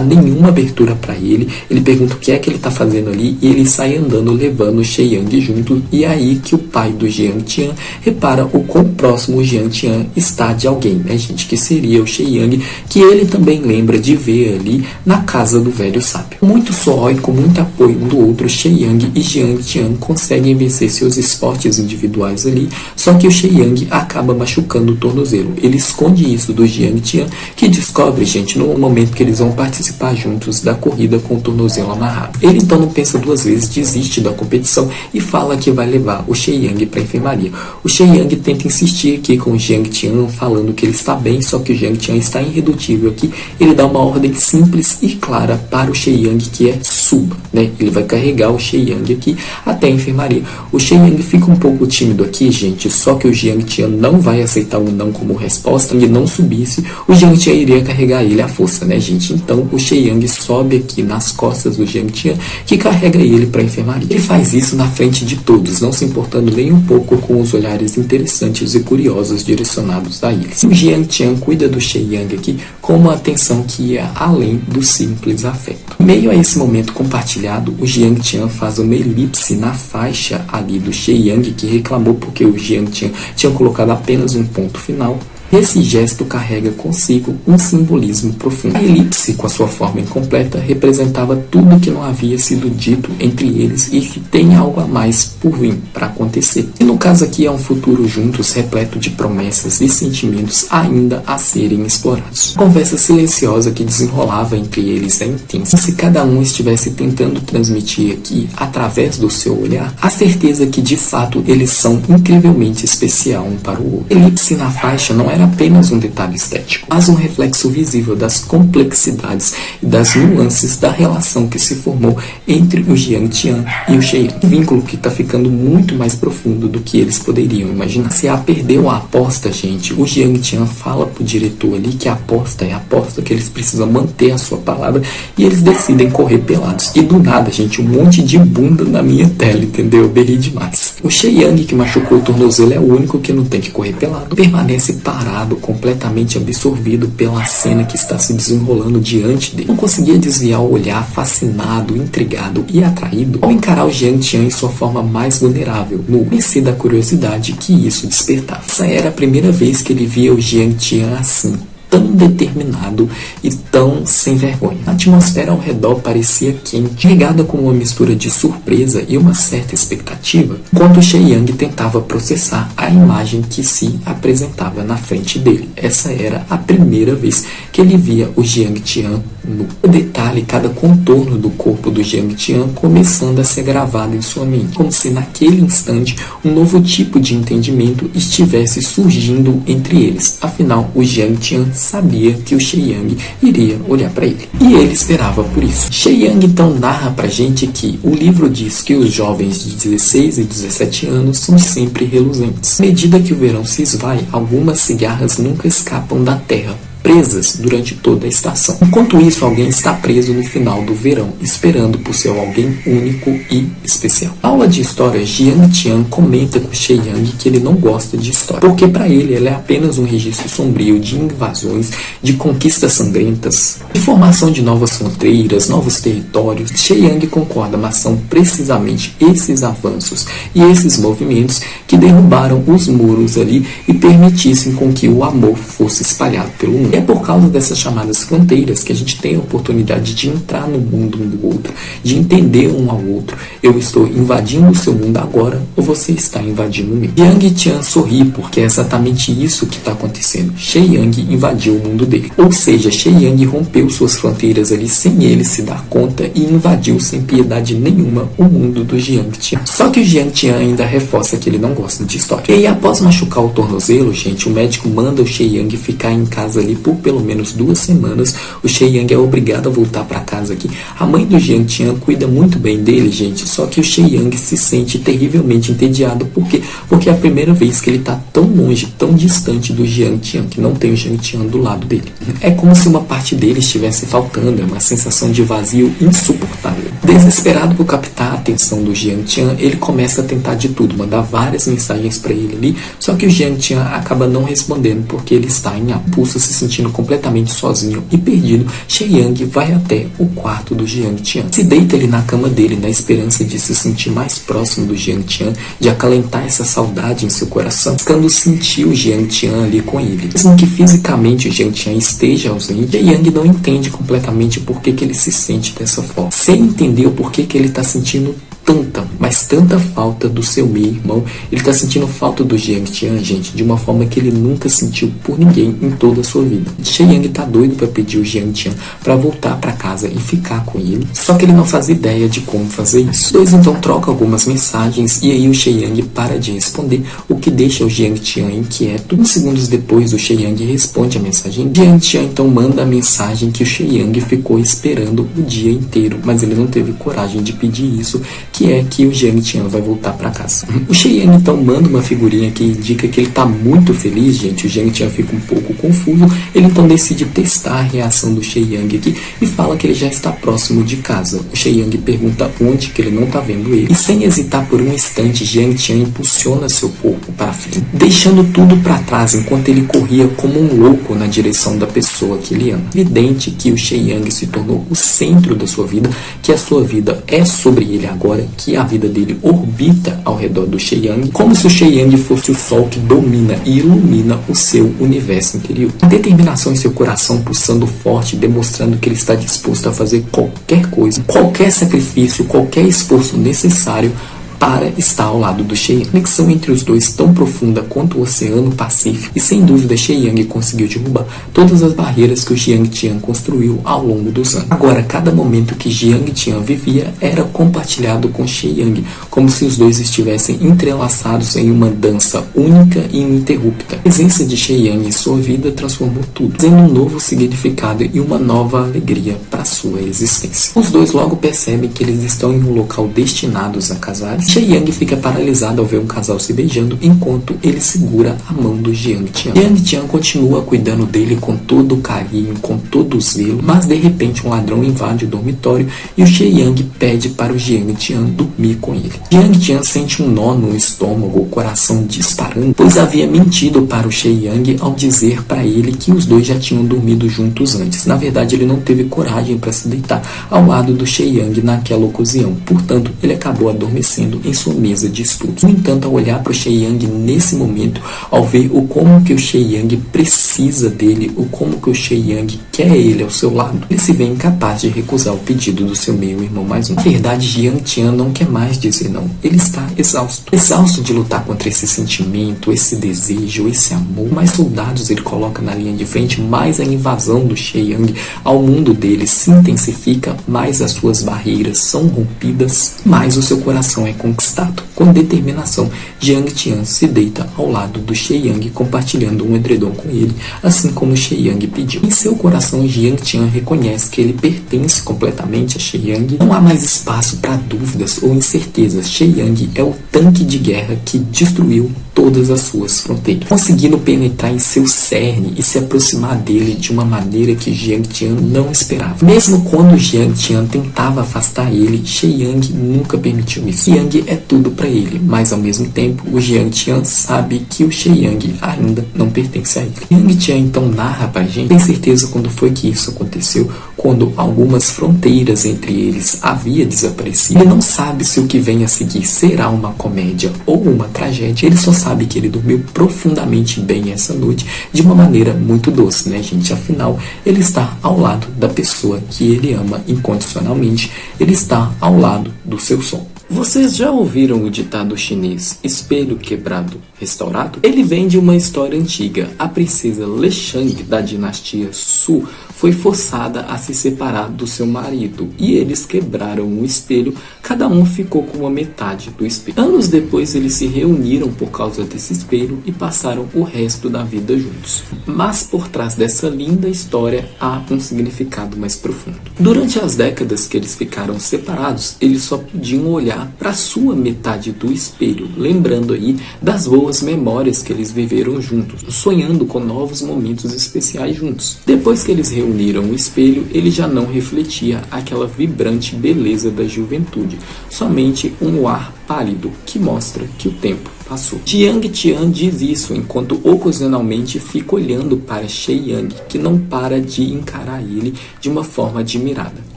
nenhuma abertura para ele. Ele pergunta o que é que ele tá fazendo ali e ele sai andando levando o Sheyang junto, e é aí que o pai do Jiang Tian repara o quão próximo o Jiang Tian está de alguém, né, gente, que seria o Sheyang, que ele também lembra de ver ali na casa do velho sábio. Com muito suor e com muito apoio um do outro, Sheyang e Jiang Tian conseguem vencer seus esportes individuais ali, só que o Sheyang acaba machucando o tornozelo. Ele esconde isso do Jiang Tian, que descobre, gente, no momento que eles vão participar juntos da corrida com o tornozelo amarrado. Ele então não pensa duas vezes, desiste da competição e fala que vai levar o Sheyang para a enfermaria. O Sheyang tenta insistir aqui com o Jiang Tian, falando que ele está bem, só que o Jiang Tian está irredutível aqui. Ele dá uma ordem simples e clara para o Sheyang, que é suba, né? Ele vai carregar o Sheyang aqui até a enfermaria. O Sheyang fica um pouco tímido aqui, gente, só que o Jiang Tian não vai aceitar um não como resposta. Se ele não subisse, o Jiang Tian iria carregar ele à força, né, gente? Então o Sheyang sobe aqui nas costas do Jiang Tian, que carrega ele para a enfermaria. Ele faz isso na frente de todos, não se importando nem um pouco com os olhares interessantes e curiosos direcionados a eles. O Jiang Tian cuida do Sheyang aqui com uma atenção que ia além do simples afeto. Em meio a esse momento compartilhado, o Jiang Tian faz uma elipse na faixa ali do Sheyang, que reclamou porque o Jiang Tian tinha colocado apenas um ponto final. Esse gesto carrega consigo um simbolismo profundo. A elipse, com a sua forma incompleta, representava tudo que não havia sido dito entre eles e que tem algo a mais por vir para acontecer. E no caso aqui é um futuro juntos, repleto de promessas e sentimentos ainda a serem explorados. A conversa silenciosa que desenrolava entre eles é intensa. Se cada um estivesse tentando transmitir aqui, através do seu olhar, a certeza que de fato eles são incrivelmente especial um para o outro. A elipse na faixa não era apenas um detalhe estético, mas um reflexo visível das complexidades e das nuances da relação que se formou entre o Jiang Tian e o Sheyang. Um vínculo que está ficando muito mais profundo do que eles poderiam imaginar. Se a perdeu a aposta, gente, o Jiang Tian fala pro diretor ali que a aposta é a aposta, que eles precisam manter a sua palavra, e eles decidem correr pelados. E do nada, gente, um monte de bunda na minha tela, entendeu? Eu berrei demais. O Sheyang, que machucou o tornozelo, é o único que não tem que correr pelado. Permanece parado parado, completamente absorvido pela cena que está se desenrolando diante dele. Não conseguia desviar o olhar, fascinado, intrigado e atraído ao encarar o Jiang Tian em sua forma mais vulnerável, no mercê da curiosidade que isso despertava. Essa era a primeira vez que ele via o Jiang Tian assim, tão determinado e tão sem vergonha. A atmosfera ao redor parecia quente, regada com uma mistura de surpresa e uma certa expectativa, enquanto Shei Yang tentava processar a imagem que se apresentava na frente dele. Essa era a primeira vez que ele via o Jiang Tian nu. Cada detalhe, cada contorno do corpo do Jiang Tian começando a ser gravado em sua mente, como se naquele instante um novo tipo de entendimento estivesse surgindo entre eles. Afinal, o Jiang Tian sabia que o Shei Yang iria olhar para ele, e ele esperava por isso. Shei Yang então narra pra gente que o livro diz que os jovens de 16 e 17 anos são sempre reluzentes. À medida que o verão se esvai, algumas cigarras nunca escapam da terra, presas durante toda a estação. Enquanto isso, alguém está preso no final do verão, esperando por ser alguém único e especial. Na aula de história, Jiang Tian comenta com Shei Yang que ele não gosta de história, porque para ele ela é apenas um registro sombrio de invasões, de conquistas sangrentas, de formação de novas fronteiras, novos territórios. Shei Yang concorda, mas são precisamente esses avanços e esses movimentos que derrubaram os muros ali e permitissem com que o amor fosse espalhado pelo mundo. É por causa dessas chamadas fronteiras que a gente tem a oportunidade de entrar no mundo um do outro, de entender um ao outro. Eu estou invadindo o seu mundo agora, ou você está invadindo o meu. Jiang Tian sorri porque é exatamente isso que está acontecendo. Shei Yang invadiu o mundo dele. Ou seja, Shei Yang rompeu suas fronteiras ali sem ele se dar conta e invadiu sem piedade nenhuma o mundo do Jiang Tian. Só que o Jiang Tian ainda reforça que ele não gosta de história. E após machucar o tornozelo, gente, o médico manda o Shei Yang ficar em casa ali por pelo menos 2 semanas. O Shei Yang é obrigado a voltar para casa aqui. A mãe do Jiang Tian cuida muito bem dele, gente, só que o Shei Yang se sente terrivelmente entediado. Por quê? Porque é a primeira vez que ele está tão longe, tão distante do Jiang Tian, que não tem o Jiang Tian do lado dele. É como se uma parte dele estivesse faltando, é uma sensação de vazio insuportável. Desesperado por captar a atenção do Jiang Tian, ele começa a tentar de tudo, mandar várias mensagens para ele ali, só que o Jiang Tian acaba não respondendo porque ele está em apulso, se sentindo completamente sozinho e perdido. Shei Yang vai até o quarto do Jiang Tian, se deita ali na cama dele na esperança de se sentir mais próximo do Jiang Tian, de acalentar essa saudade em seu coração, buscando sentir o Jiang Tian ali com ele. Mesmo que fisicamente o Jiang Tian esteja ausente, Shei Yang não entende completamente por que ele se sente dessa forma, sem entender o porquê que ele está sentindo tanta falta do seu meio-irmão. Ele está sentindo falta do Jiang Tian, gente, de uma forma que ele nunca sentiu por ninguém em toda a sua vida. Shei Yang tá doido para pedir o Jiang Tian para voltar para casa e ficar com ele, só que ele não faz ideia de como fazer isso. Os dois então trocam algumas mensagens e aí o Shei Yang para de responder, o que deixa o Jiang Tian inquieto. Uns segundos depois, o Shei Yang responde a mensagem. Jiang Tian então manda a mensagem que o Shei Yang ficou esperando o dia inteiro, mas ele não teve coragem de pedir isso, que é que o Jiang Tian vai voltar para casa. O Shei Yang então manda uma figurinha que indica que ele está muito feliz, gente. O Jiang Tian fica um pouco confuso, ele então decide testar a reação do Shei Yang aqui e fala que ele já está próximo de casa. O Shei Yang pergunta onde, que ele não está vendo ele, e sem hesitar por um instante, Jiang Tian impulsiona seu corpo para frente, deixando tudo para trás enquanto ele corria como um louco na direção da pessoa que ele ama. Evidente que o Shei Yang se tornou o centro da sua vida, que a sua vida é sobre ele agora, que a vida dele orbita ao redor do Shei Yang, como se o Shei Yang fosse o sol que domina e ilumina o seu universo interior. A determinação em seu coração pulsando forte, demonstrando que ele está disposto a fazer qualquer coisa, qualquer sacrifício, qualquer esforço necessário para estar ao lado do Shei Yang. A conexão entre os dois tão profunda quanto o Oceano Pacífico, e sem dúvida Shei Yang conseguiu derrubar todas as barreiras que o Jiang Tian construiu ao longo dos anos. Agora, cada momento que Jiang Tian vivia era compartilhado com Shei Yang, como se os dois estivessem entrelaçados em uma dança única e ininterrupta. A presença de Shei Yang em sua vida transformou tudo, trazendo um novo significado e uma nova alegria para sua existência. Os dois logo percebem que eles estão em um local destinados a casais. She Yang fica paralisado ao ver um casal se beijando enquanto ele segura a mão do Jiang Tian. Jiang Tian continua cuidando dele com todo o carinho, com todo o zelo, mas de repente um ladrão invade o dormitório e o She Yang pede para o Jiang Tian dormir com ele. Jiang Tian sente um nó no estômago, o coração disparando, pois havia mentido para o She Yang ao dizer para ele que os dois já tinham dormido juntos antes. Na verdade, ele não teve coragem para se deitar ao lado do She Yang naquela ocasião, portanto, ele acabou adormecendo em sua mesa de estudos. No entanto, ao olhar para o She Yang nesse momento, ao ver o como que o She Yang precisa dele, o como que o She Yang quer ele ao seu lado, ele se vê incapaz de recusar o pedido do seu meio-irmão mais um. Na verdade, Jiang Tian não quer mais dizer não. Ele está exausto. Exausto de lutar contra esse sentimento, esse desejo, esse amor. Mais soldados ele coloca na linha de frente, mais a invasão do She Yang ao mundo dele se intensifica, mais as suas barreiras são rompidas, mais o seu coração é conquistado. Com determinação, Jiang Tian se deita ao lado do She Yang, compartilhando um edredom com ele, assim como She Yang pediu. Em seu coração, Jiang Tian reconhece que ele pertence completamente a She Yang. Não há mais espaço para dúvidas ou incertezas. She Yang é o tanque de guerra que destruiu todas as suas fronteiras, conseguindo penetrar em seu cerne e se aproximar dele de uma maneira que Jiang Tian não esperava. Mesmo quando Jiang Tian tentava afastar ele, She Yang nunca permitiu isso. Yang é tudo para ele, mas ao mesmo tempo o Jiang Tian sabe que o She Yang ainda não pertence a ele. Jiang Tian então narra pra gente, tem certeza quando foi que isso aconteceu, quando algumas fronteiras entre eles havia desaparecido. Ele não sabe se o que vem a seguir será uma comédia ou uma tragédia. Ele só sabe que ele dormiu profundamente bem essa noite, de uma maneira muito doce, né, gente? Afinal, ele está ao lado da pessoa que ele ama incondicionalmente. Ele está ao lado do seu som. Vocês já ouviram o ditado chinês espelho quebrado, restaurado? Ele vem de uma história antiga. A princesa Leshang da dinastia Su foi forçada a se separar do seu marido e eles quebraram o espelho, cada um ficou com uma metade do espelho. Anos depois eles se reuniram por causa desse espelho e passaram o resto da vida juntos. Mas por trás dessa linda história há um significado mais profundo. Durante as décadas que eles ficaram separados, eles só podiam olhar para sua metade do espelho, lembrando aí das boas memórias que eles viveram juntos, sonhando com novos momentos especiais juntos. Depois que eles reuniram o espelho, ele já não refletia aquela vibrante beleza da juventude, somente um ar pálido que mostra que o tempo passou. Jiang Tian diz isso enquanto ocasionalmente fica olhando para She Yang, que não para de encarar ele de uma forma admirada.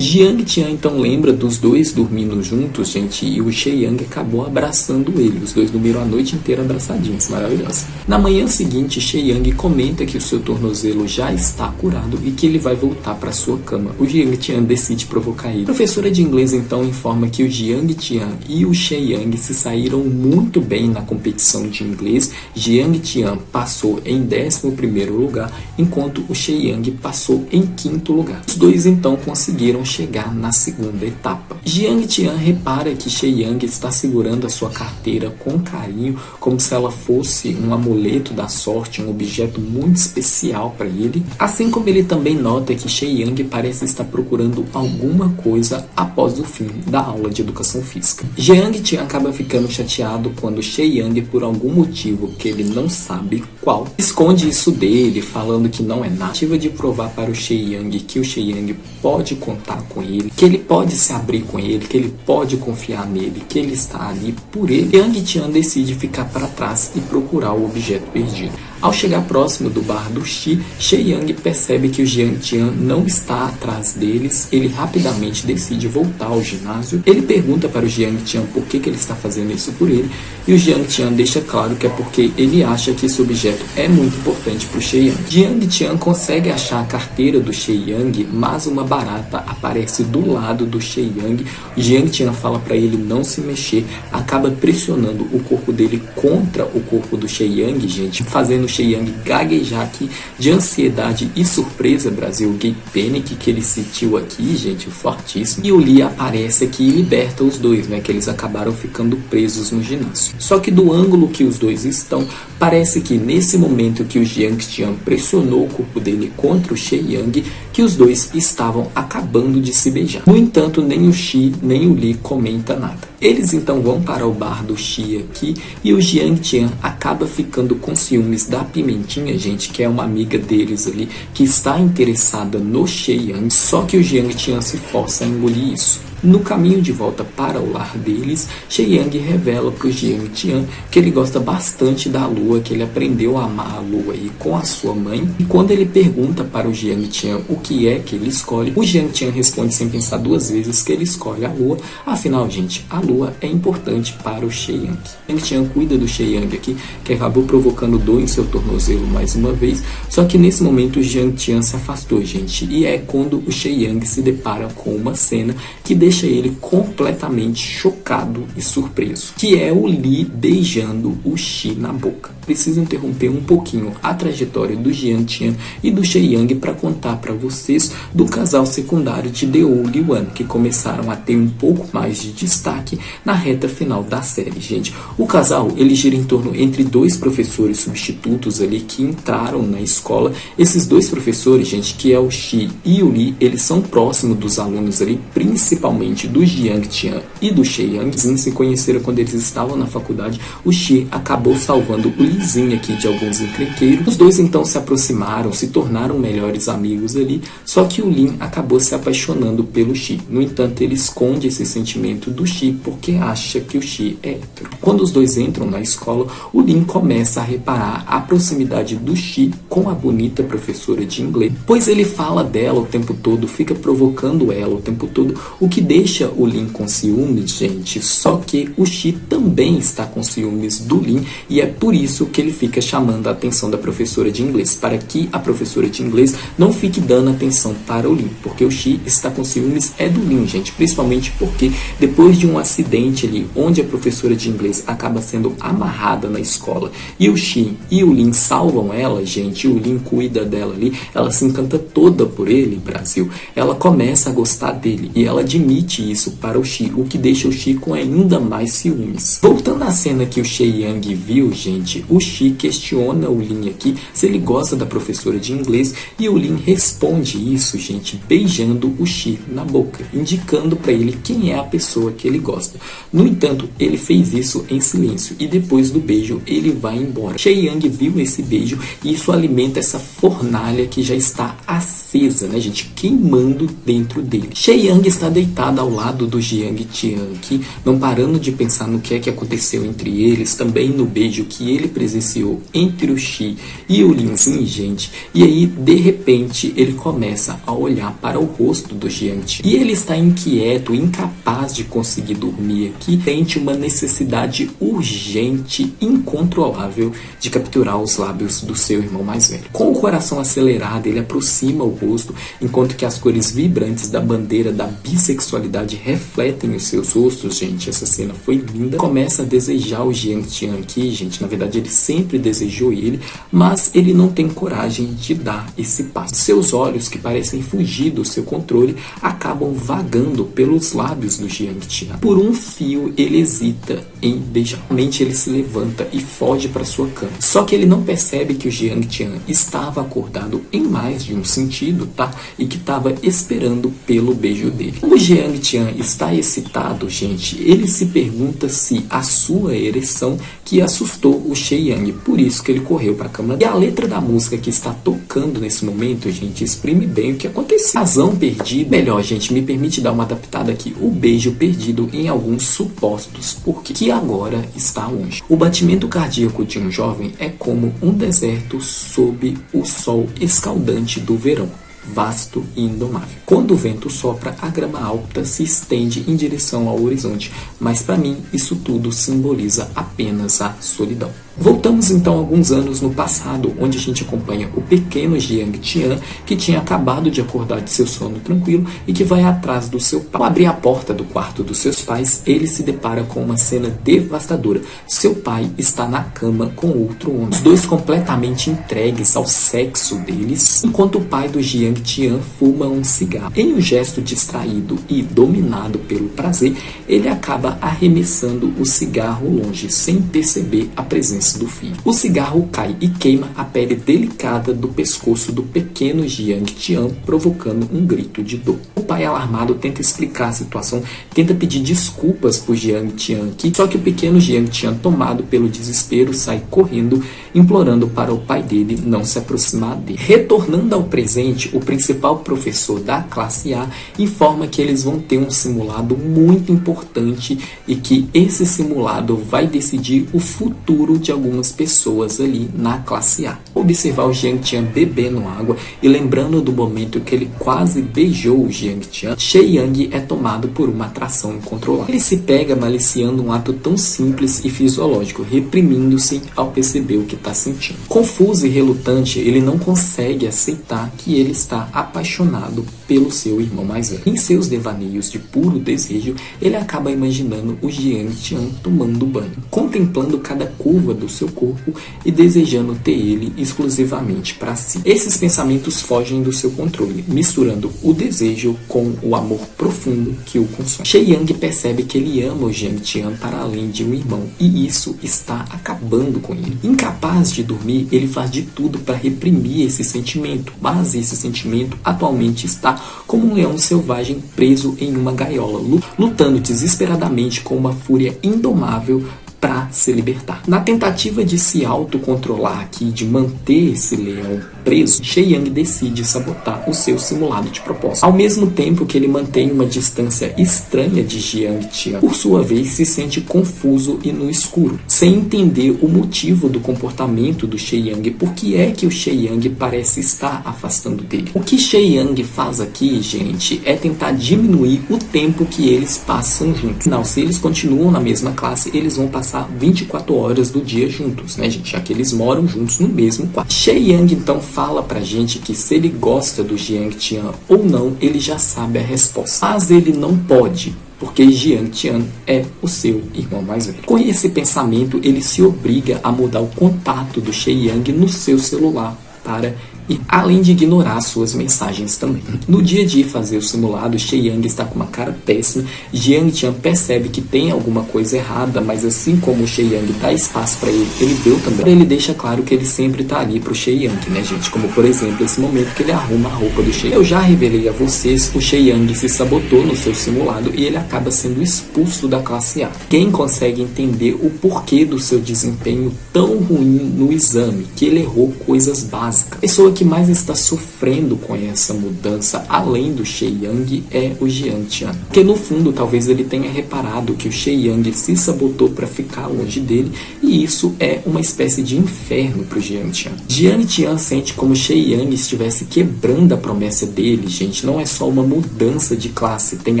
Jiang Tian então lembra dos dois dormindo juntos, gente, e o She Yang acabou abraçando ele. Os dois dormiram a noite inteira abraçadinhos, maravilhoso. Na manhã seguinte, She Yang comenta que o seu tornozelo já está curado e que ele vai voltar para sua cama. O Jiang Tian decide provocar ele. A professora de inglês então informa que o Jiang Tian e o She Yang se saíram muito bem na competição de inglês. Jiang Tian passou em 11º lugar, enquanto o She Yang passou em 5º lugar. Os dois então conseguiram chegar na segunda etapa. Jiang Tian repara que She Yang está segurando a sua carteira com carinho, como se ela fosse um amuleto da sorte, um objeto muito especial para ele. Assim como ele também nota que She Yang parece estar procurando alguma coisa após o fim da aula de educação física. Jiang Tian acaba ficando chateado quando She Yang, por algum motivo que ele não sabe qual, esconde isso dele, falando que não é nada. Tentativa de provar para o She Yang que o She Yang pode contar com ele, que ele pode se abrir com ele, que ele pode confiar nele, que ele está ali por ele. Jiang Tian decide ficar para trás e procurar o objeto perdido. Ao chegar próximo do bar do Xi, She Yang percebe que o Jiang Tian não está atrás deles. Ele rapidamente decide voltar ao ginásio. Ele pergunta para o Jiang Tian por que ele está fazendo isso por ele, e o Jiang Tian deixa claro que é porque ele acha que esse objeto é muito importante para o She Yang. Jiang Tian consegue achar a carteira do She Yang, mas uma barata aparece do lado do She Yang. O Jiang Tian fala para ele não se mexer, acaba pressionando o corpo dele contra o corpo do She Yang, gente, fazendo o She Yang gaguejar aqui de ansiedade e surpresa. Brasil Gay Panic que ele sentiu aqui, gente, fortíssimo. E o Lee aparece aqui e liberta os dois, né, que eles acabaram ficando presos no ginásio. Só que do ângulo que os dois estão, parece que nesse momento que o Jiang Tian pressionou o corpo dele contra o She Yang, que os dois estavam acabando de se beijar. No entanto, nem o Xi nem o Lee comenta nada. Eles então vão para o bar do Xi aqui e o Jiang Tian acaba ficando com ciúmes da Pimentinha, gente, que é uma amiga deles ali, que está interessada no Xie Yang, só que o Jiang Tian se força a engolir isso. No caminho de volta para o lar deles, Xie Yang revela para o Jiang Tian que ele gosta bastante da lua, que ele aprendeu a amar a lua aí com a sua mãe. E quando ele pergunta para o Jiang Tian o que é que ele escolhe, o Jiang Tian responde sem pensar duas vezes que ele escolhe a lua. Afinal, gente, a lua é importante para o Xie Yang. Jiang Tian cuida do Xie Yang aqui, que acabou provocando dor em seu tornozelo mais uma vez. Só que nesse momento o Jiang Tian se afastou, gente. E é quando o Xie Yang se depara com uma cena que deixa ele completamente chocado e surpreso, que é o Li beijando o Xi na boca. Preciso interromper um pouquinho a trajetória do Jiang Tian e do Xie Yang para contar para vocês do casal secundário de Deu Liwan, que começaram a ter um pouco mais de destaque na reta final da série, gente. O casal, ele gira em torno entre dois professores substitutos ali que entraram na escola. Esses dois professores, gente, que é o Xi e o Li, eles são próximos dos alunos ali, principalmente do Jiang Tian e do Xie Yang. Eles se conheceram quando eles estavam na faculdade. O Xi acabou salvando o Lizinho aqui de alguns encrenqueiros. Os dois então se aproximaram, se tornaram melhores amigos ali, só que o Lin acabou se apaixonando pelo Xi. No entanto, ele esconde esse sentimento do Xi porque acha que o Xi é hétero. Quando os dois entram na escola, o Lin começa a reparar a proximidade do Xi com a bonita professora de inglês, pois ele fala dela o tempo todo, fica provocando ela o tempo todo, o que deixa o Lin com ciúmes, gente. Só que o Xi também está com ciúmes do Lin e é por isso que ele fica chamando a atenção da professora de inglês, para que a professora de inglês não fique dando atenção para o Lin, porque o Xi está com ciúmes do Lin, gente, principalmente porque depois de um acidente ali, onde a professora de inglês acaba sendo amarrada na escola e o Xi e o Lin salvam ela, gente, e o Lin cuida dela ali, ela se encanta toda por ele, Brasil. Ela começa a gostar dele e ela admite isso para o Xi, o que deixa o Xi com ainda mais ciúmes. Voltando à cena que o Xie Yang viu, gente, o Xi questiona o Lin aqui se ele gosta da professora de inglês e o Lin responde isso, gente, beijando o Xi na boca, indicando para ele quem é a pessoa que ele gosta. No entanto, ele fez isso em silêncio e depois do beijo ele vai embora. Xie Yang viu esse beijo e isso alimenta essa fornalha que já está acesa, né, gente, queimando dentro dele. Xie Yang está deitado ao lado do Jiang Tian aqui, não parando de pensar no que é que aconteceu entre eles, também no beijo que ele presenciou entre o Xi e o Linzinho, gente. E aí, de repente, ele começa a olhar para o rosto do Jiang Tian. E ele está inquieto, incapaz de conseguir dormir aqui, sente uma necessidade urgente, incontrolável, de capturar os lábios do seu irmão mais velho. Com o coração acelerado, ele aproxima o rosto, enquanto que as cores vibrantes da bandeira da bissexualidade refletem os seus rostos, gente. Essa cena foi linda. Começa a desejar o Jiang Tian aqui, gente. Na verdade, ele sempre desejou ele, mas ele não tem coragem de dar esse passo. Seus olhos, que parecem fugir do seu controle, acabam vagando pelos lábios do Jiang Tian. Por um fio, ele hesita em beijar. Realmente, ele se levanta e foge para sua cama. Só que ele não percebe que o Jiang Tian estava acordado em mais de um sentido, tá? E que estava esperando pelo beijo dele. O Jiang Tian está excitado, gente. Ele se pergunta se a sua ereção que assustou o Xie Yang, por isso que ele correu para a cama. E a letra da música que está tocando nesse momento, gente, exprime bem o que aconteceu. Razão perdida. Melhor, gente, me permite dar uma adaptada aqui. O beijo perdido em alguns supostos, porque que agora está longe. O batimento cardíaco de um jovem é como um deserto sob o sol escaldante do verão, vasto e indomável. Quando o vento sopra, a grama alta se estende em direção ao horizonte, mas para mim isso tudo simboliza apenas a solidão. Voltamos então alguns anos no passado, onde a gente acompanha o pequeno Jiang Tian, que tinha acabado de acordar de seu sono tranquilo e que vai atrás do seu pai. Ao abrir a porta do quarto dos seus pais, ele se depara com uma cena devastadora. Seu pai está na cama com outro homem, os dois completamente entregues ao sexo deles, enquanto o pai do Jiang Tian fuma um cigarro. Em um gesto distraído e dominado pelo prazer, ele acaba arremessando o cigarro longe, sem perceber a presença do filho. O cigarro cai e queima a pele delicada do pescoço do pequeno Jiang Tian, provocando um grito de dor. O pai, alarmado, tenta explicar a situação, tenta pedir desculpas por Jiang Tian, só que o pequeno Jiang Tian, tomado pelo desespero, sai correndo, implorando para o pai dele não se aproximar dele. Retornando ao presente, o principal professor da classe A informa que eles vão ter um simulado muito importante e que esse simulado vai decidir o futuro de algumas pessoas ali na classe A. Observar o Jiang Tian bebendo água e lembrando do momento que ele quase beijou o Jiang Tian, Shen Yang é tomado por uma atração incontrolável. Ele se pega maliciando um ato tão simples e fisiológico, reprimindo-se ao perceber o que está sentindo. Confuso e relutante, ele não consegue aceitar que ele está apaixonado pelo seu irmão mais velho. Em seus devaneios de puro desejo, ele acaba imaginando o Jiang Tian tomando banho, contemplando cada curva do seu corpo e desejando ter ele exclusivamente para si. Esses pensamentos fogem do seu controle, misturando o desejo com o amor profundo que o consome. Shen Yang percebe que ele ama o Jiang Tian para além de um irmão, e isso está acabando com ele. Incapaz de dormir, ele faz de tudo para reprimir esse sentimento, mas esse sentimento atualmente está como um leão selvagem preso em uma gaiola, lutando desesperadamente com uma fúria indomável para se libertar. Na tentativa de se autocontrolar aqui, de manter esse leão preso, Shen Yang decide sabotar o seu simulado de propósito. Ao mesmo tempo que ele mantém uma distância estranha de Jiang Tian, por sua vez se sente confuso e no escuro, sem entender o motivo do comportamento do Shen Yang. Por que é que o Shen Yang parece estar afastando dele? O que Shen Yang faz aqui, gente, é tentar diminuir o tempo que eles passam juntos. Não, se eles continuam na mesma classe, eles vão passar 24 horas do dia juntos, né, gente? Já que eles moram juntos no mesmo quarto. Shen Yang então fala pra gente que se ele gosta do Jiang Tian ou não, ele já sabe a resposta. Mas ele não pode, porque Jiang Tian é o seu irmão mais velho. Com esse pensamento, ele se obriga a mudar o contato do Shen Yang no seu celular para e além de ignorar suas mensagens também. No dia de ir fazer o simulado, Shen Yang está com uma cara péssima. Jiang Tian percebe que tem alguma coisa errada, mas assim como o Shen Yang dá espaço para ele, ele deu também. Ele deixa claro que ele sempre tá ali pro Shen Yang, né, gente? Como por exemplo, esse momento que ele arruma a roupa do Shen Yang. Eu já revelei a vocês, o Shen Yang se sabotou no seu simulado e ele acaba sendo expulso da classe A. Quem consegue entender o porquê do seu desempenho tão ruim no exame, que ele errou coisas básicas? A pessoa que mais está sofrendo com essa mudança, além do Shen Yang, é o Jiang Tian. Porque no fundo, talvez ele tenha reparado que o Shen Yang se sabotou para ficar longe dele, e isso é uma espécie de inferno para o Jiang Tian. Jiang Tian sente como Shen Yang estivesse quebrando a promessa dele, gente. Não é só uma mudança de classe, tem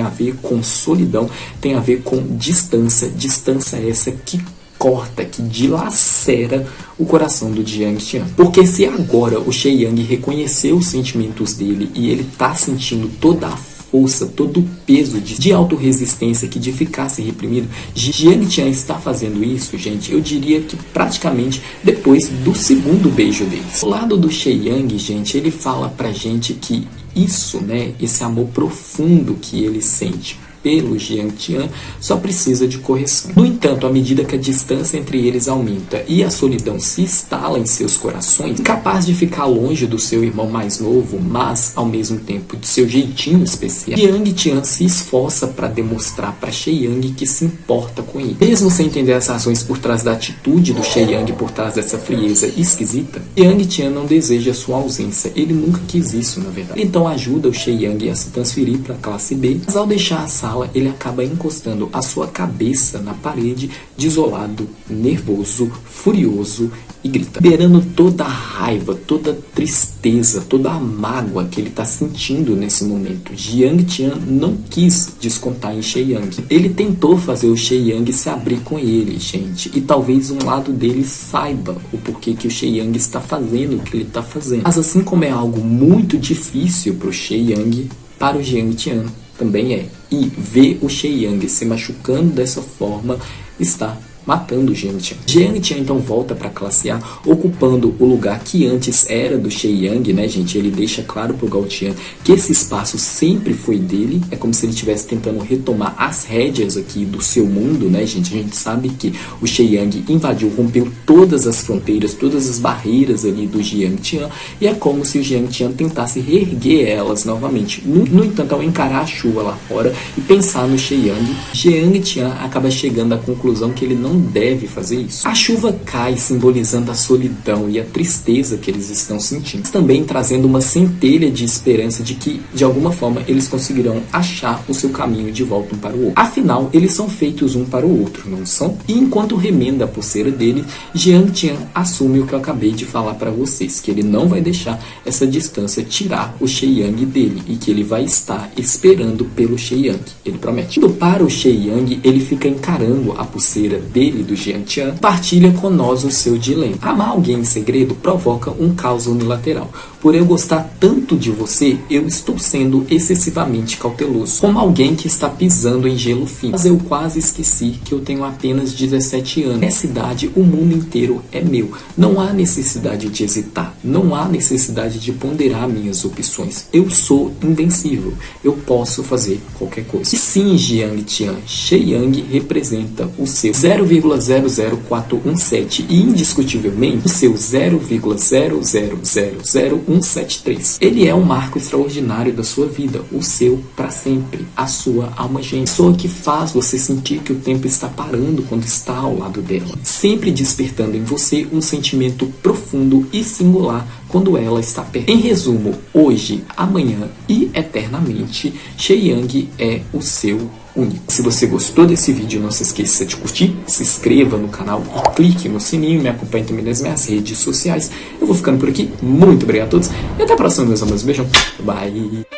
a ver com solidão, tem a ver com distância. Distância essa que corta, que dilacera o coração do Jiang Tian. Porque se agora o Shen Yang reconheceu os sentimentos dele e ele tá sentindo toda a força, todo o peso de autorresistência que de ficar se reprimido, Jiang Tian está fazendo isso, gente, eu diria que praticamente depois do segundo beijo deles. O lado do Shen Yang, gente, ele fala pra gente que isso, né, esse amor profundo que ele sente pelo Jiang Tian só precisa de correção. No entanto, à medida que a distância entre eles aumenta e a solidão se instala em seus corações, capaz de ficar longe do seu irmão mais novo, mas ao mesmo tempo de seu jeitinho especial, Jiang Tian se esforça para demonstrar para Shen Yang que se importa com ele. Mesmo sem entender as razões por trás da atitude do Shen Yang, por trás dessa frieza esquisita, Jiang Tian não deseja sua ausência. Ele nunca quis isso, na verdade. Então ajuda o Shen Yang a se transferir para a classe B, mas ao deixar a sala, ele acaba encostando a sua cabeça na parede, desolado, nervoso, furioso, e grita, beirando toda a raiva, toda a tristeza, toda a mágoa que ele está sentindo nesse momento. Jiang Tian não quis descontar em Shen Yang. Ele tentou fazer o Shen Yang se abrir com ele, gente, e talvez um lado dele saiba o porquê que o Shen Yang está fazendo o que ele está fazendo. Mas assim como é algo muito difícil para o Shen Yang, para o Jiang Tian também é. E ver o Shen Yang se machucando dessa forma está matando Jiang Tian. Jiang Tian então volta para a classe A, ocupando o lugar que antes era do Shen Yang, né, gente? Ele deixa claro pro Gao Tian que esse espaço sempre foi dele. É como se ele estivesse tentando retomar as rédeas aqui do seu mundo, né, gente? A gente sabe que o Shen Yang invadiu, rompeu todas as fronteiras, todas as barreiras ali do Jiang Tian, e é como se o Jiang Tian tentasse reerguer elas novamente. No entanto, ao encarar a chuva lá fora e pensar no Shen Yang, Jiang Tian acaba chegando à conclusão que ele não deve fazer isso. A chuva cai, simbolizando a solidão e a tristeza que eles estão sentindo, mas também trazendo uma centelha de esperança de que, de alguma forma, eles conseguirão achar o seu caminho de volta um para o outro. Afinal, eles são feitos um para o outro, não são? E enquanto remenda a pulseira dele, Jiang Tian assume o que eu acabei de falar para vocês, que ele não vai deixar essa distância tirar o Shen Yang dele e que ele vai estar esperando pelo Shen Yang. Ele promete. Indo para o Shen Yang, ele fica encarando a pulseira dele, do Jiang Tian, partilha com nós o seu dilema. Amar alguém em segredo provoca um caos unilateral. Por eu gostar tanto de você, eu estou sendo excessivamente cauteloso, como alguém que está pisando em gelo fino. Mas eu quase esqueci que eu tenho apenas 17 anos. Nessa idade, o mundo inteiro é meu. Não há necessidade de hesitar. Não há necessidade de ponderar minhas opções. Eu sou invencível. Eu posso fazer qualquer coisa. E sim, Jiang Tian, Shen Yang representa o seu 0,00417 e indiscutivelmente o seu 0,0000173. Ele é um marco extraordinário da sua vida, o seu para sempre, a sua alma gêmea. Pessoa que faz você sentir que o tempo está parando quando está ao lado dela, sempre despertando em você um sentimento profundo e singular quando ela está perto. Em resumo, hoje, amanhã e eternamente, Shen Yang é o seu único. Se você gostou desse vídeo, não se esqueça de curtir, se inscreva no canal e clique no sininho, me acompanhe também nas minhas redes sociais. Eu vou ficando por aqui, muito obrigado a todos e até a próxima, meus amores. Beijão, bye!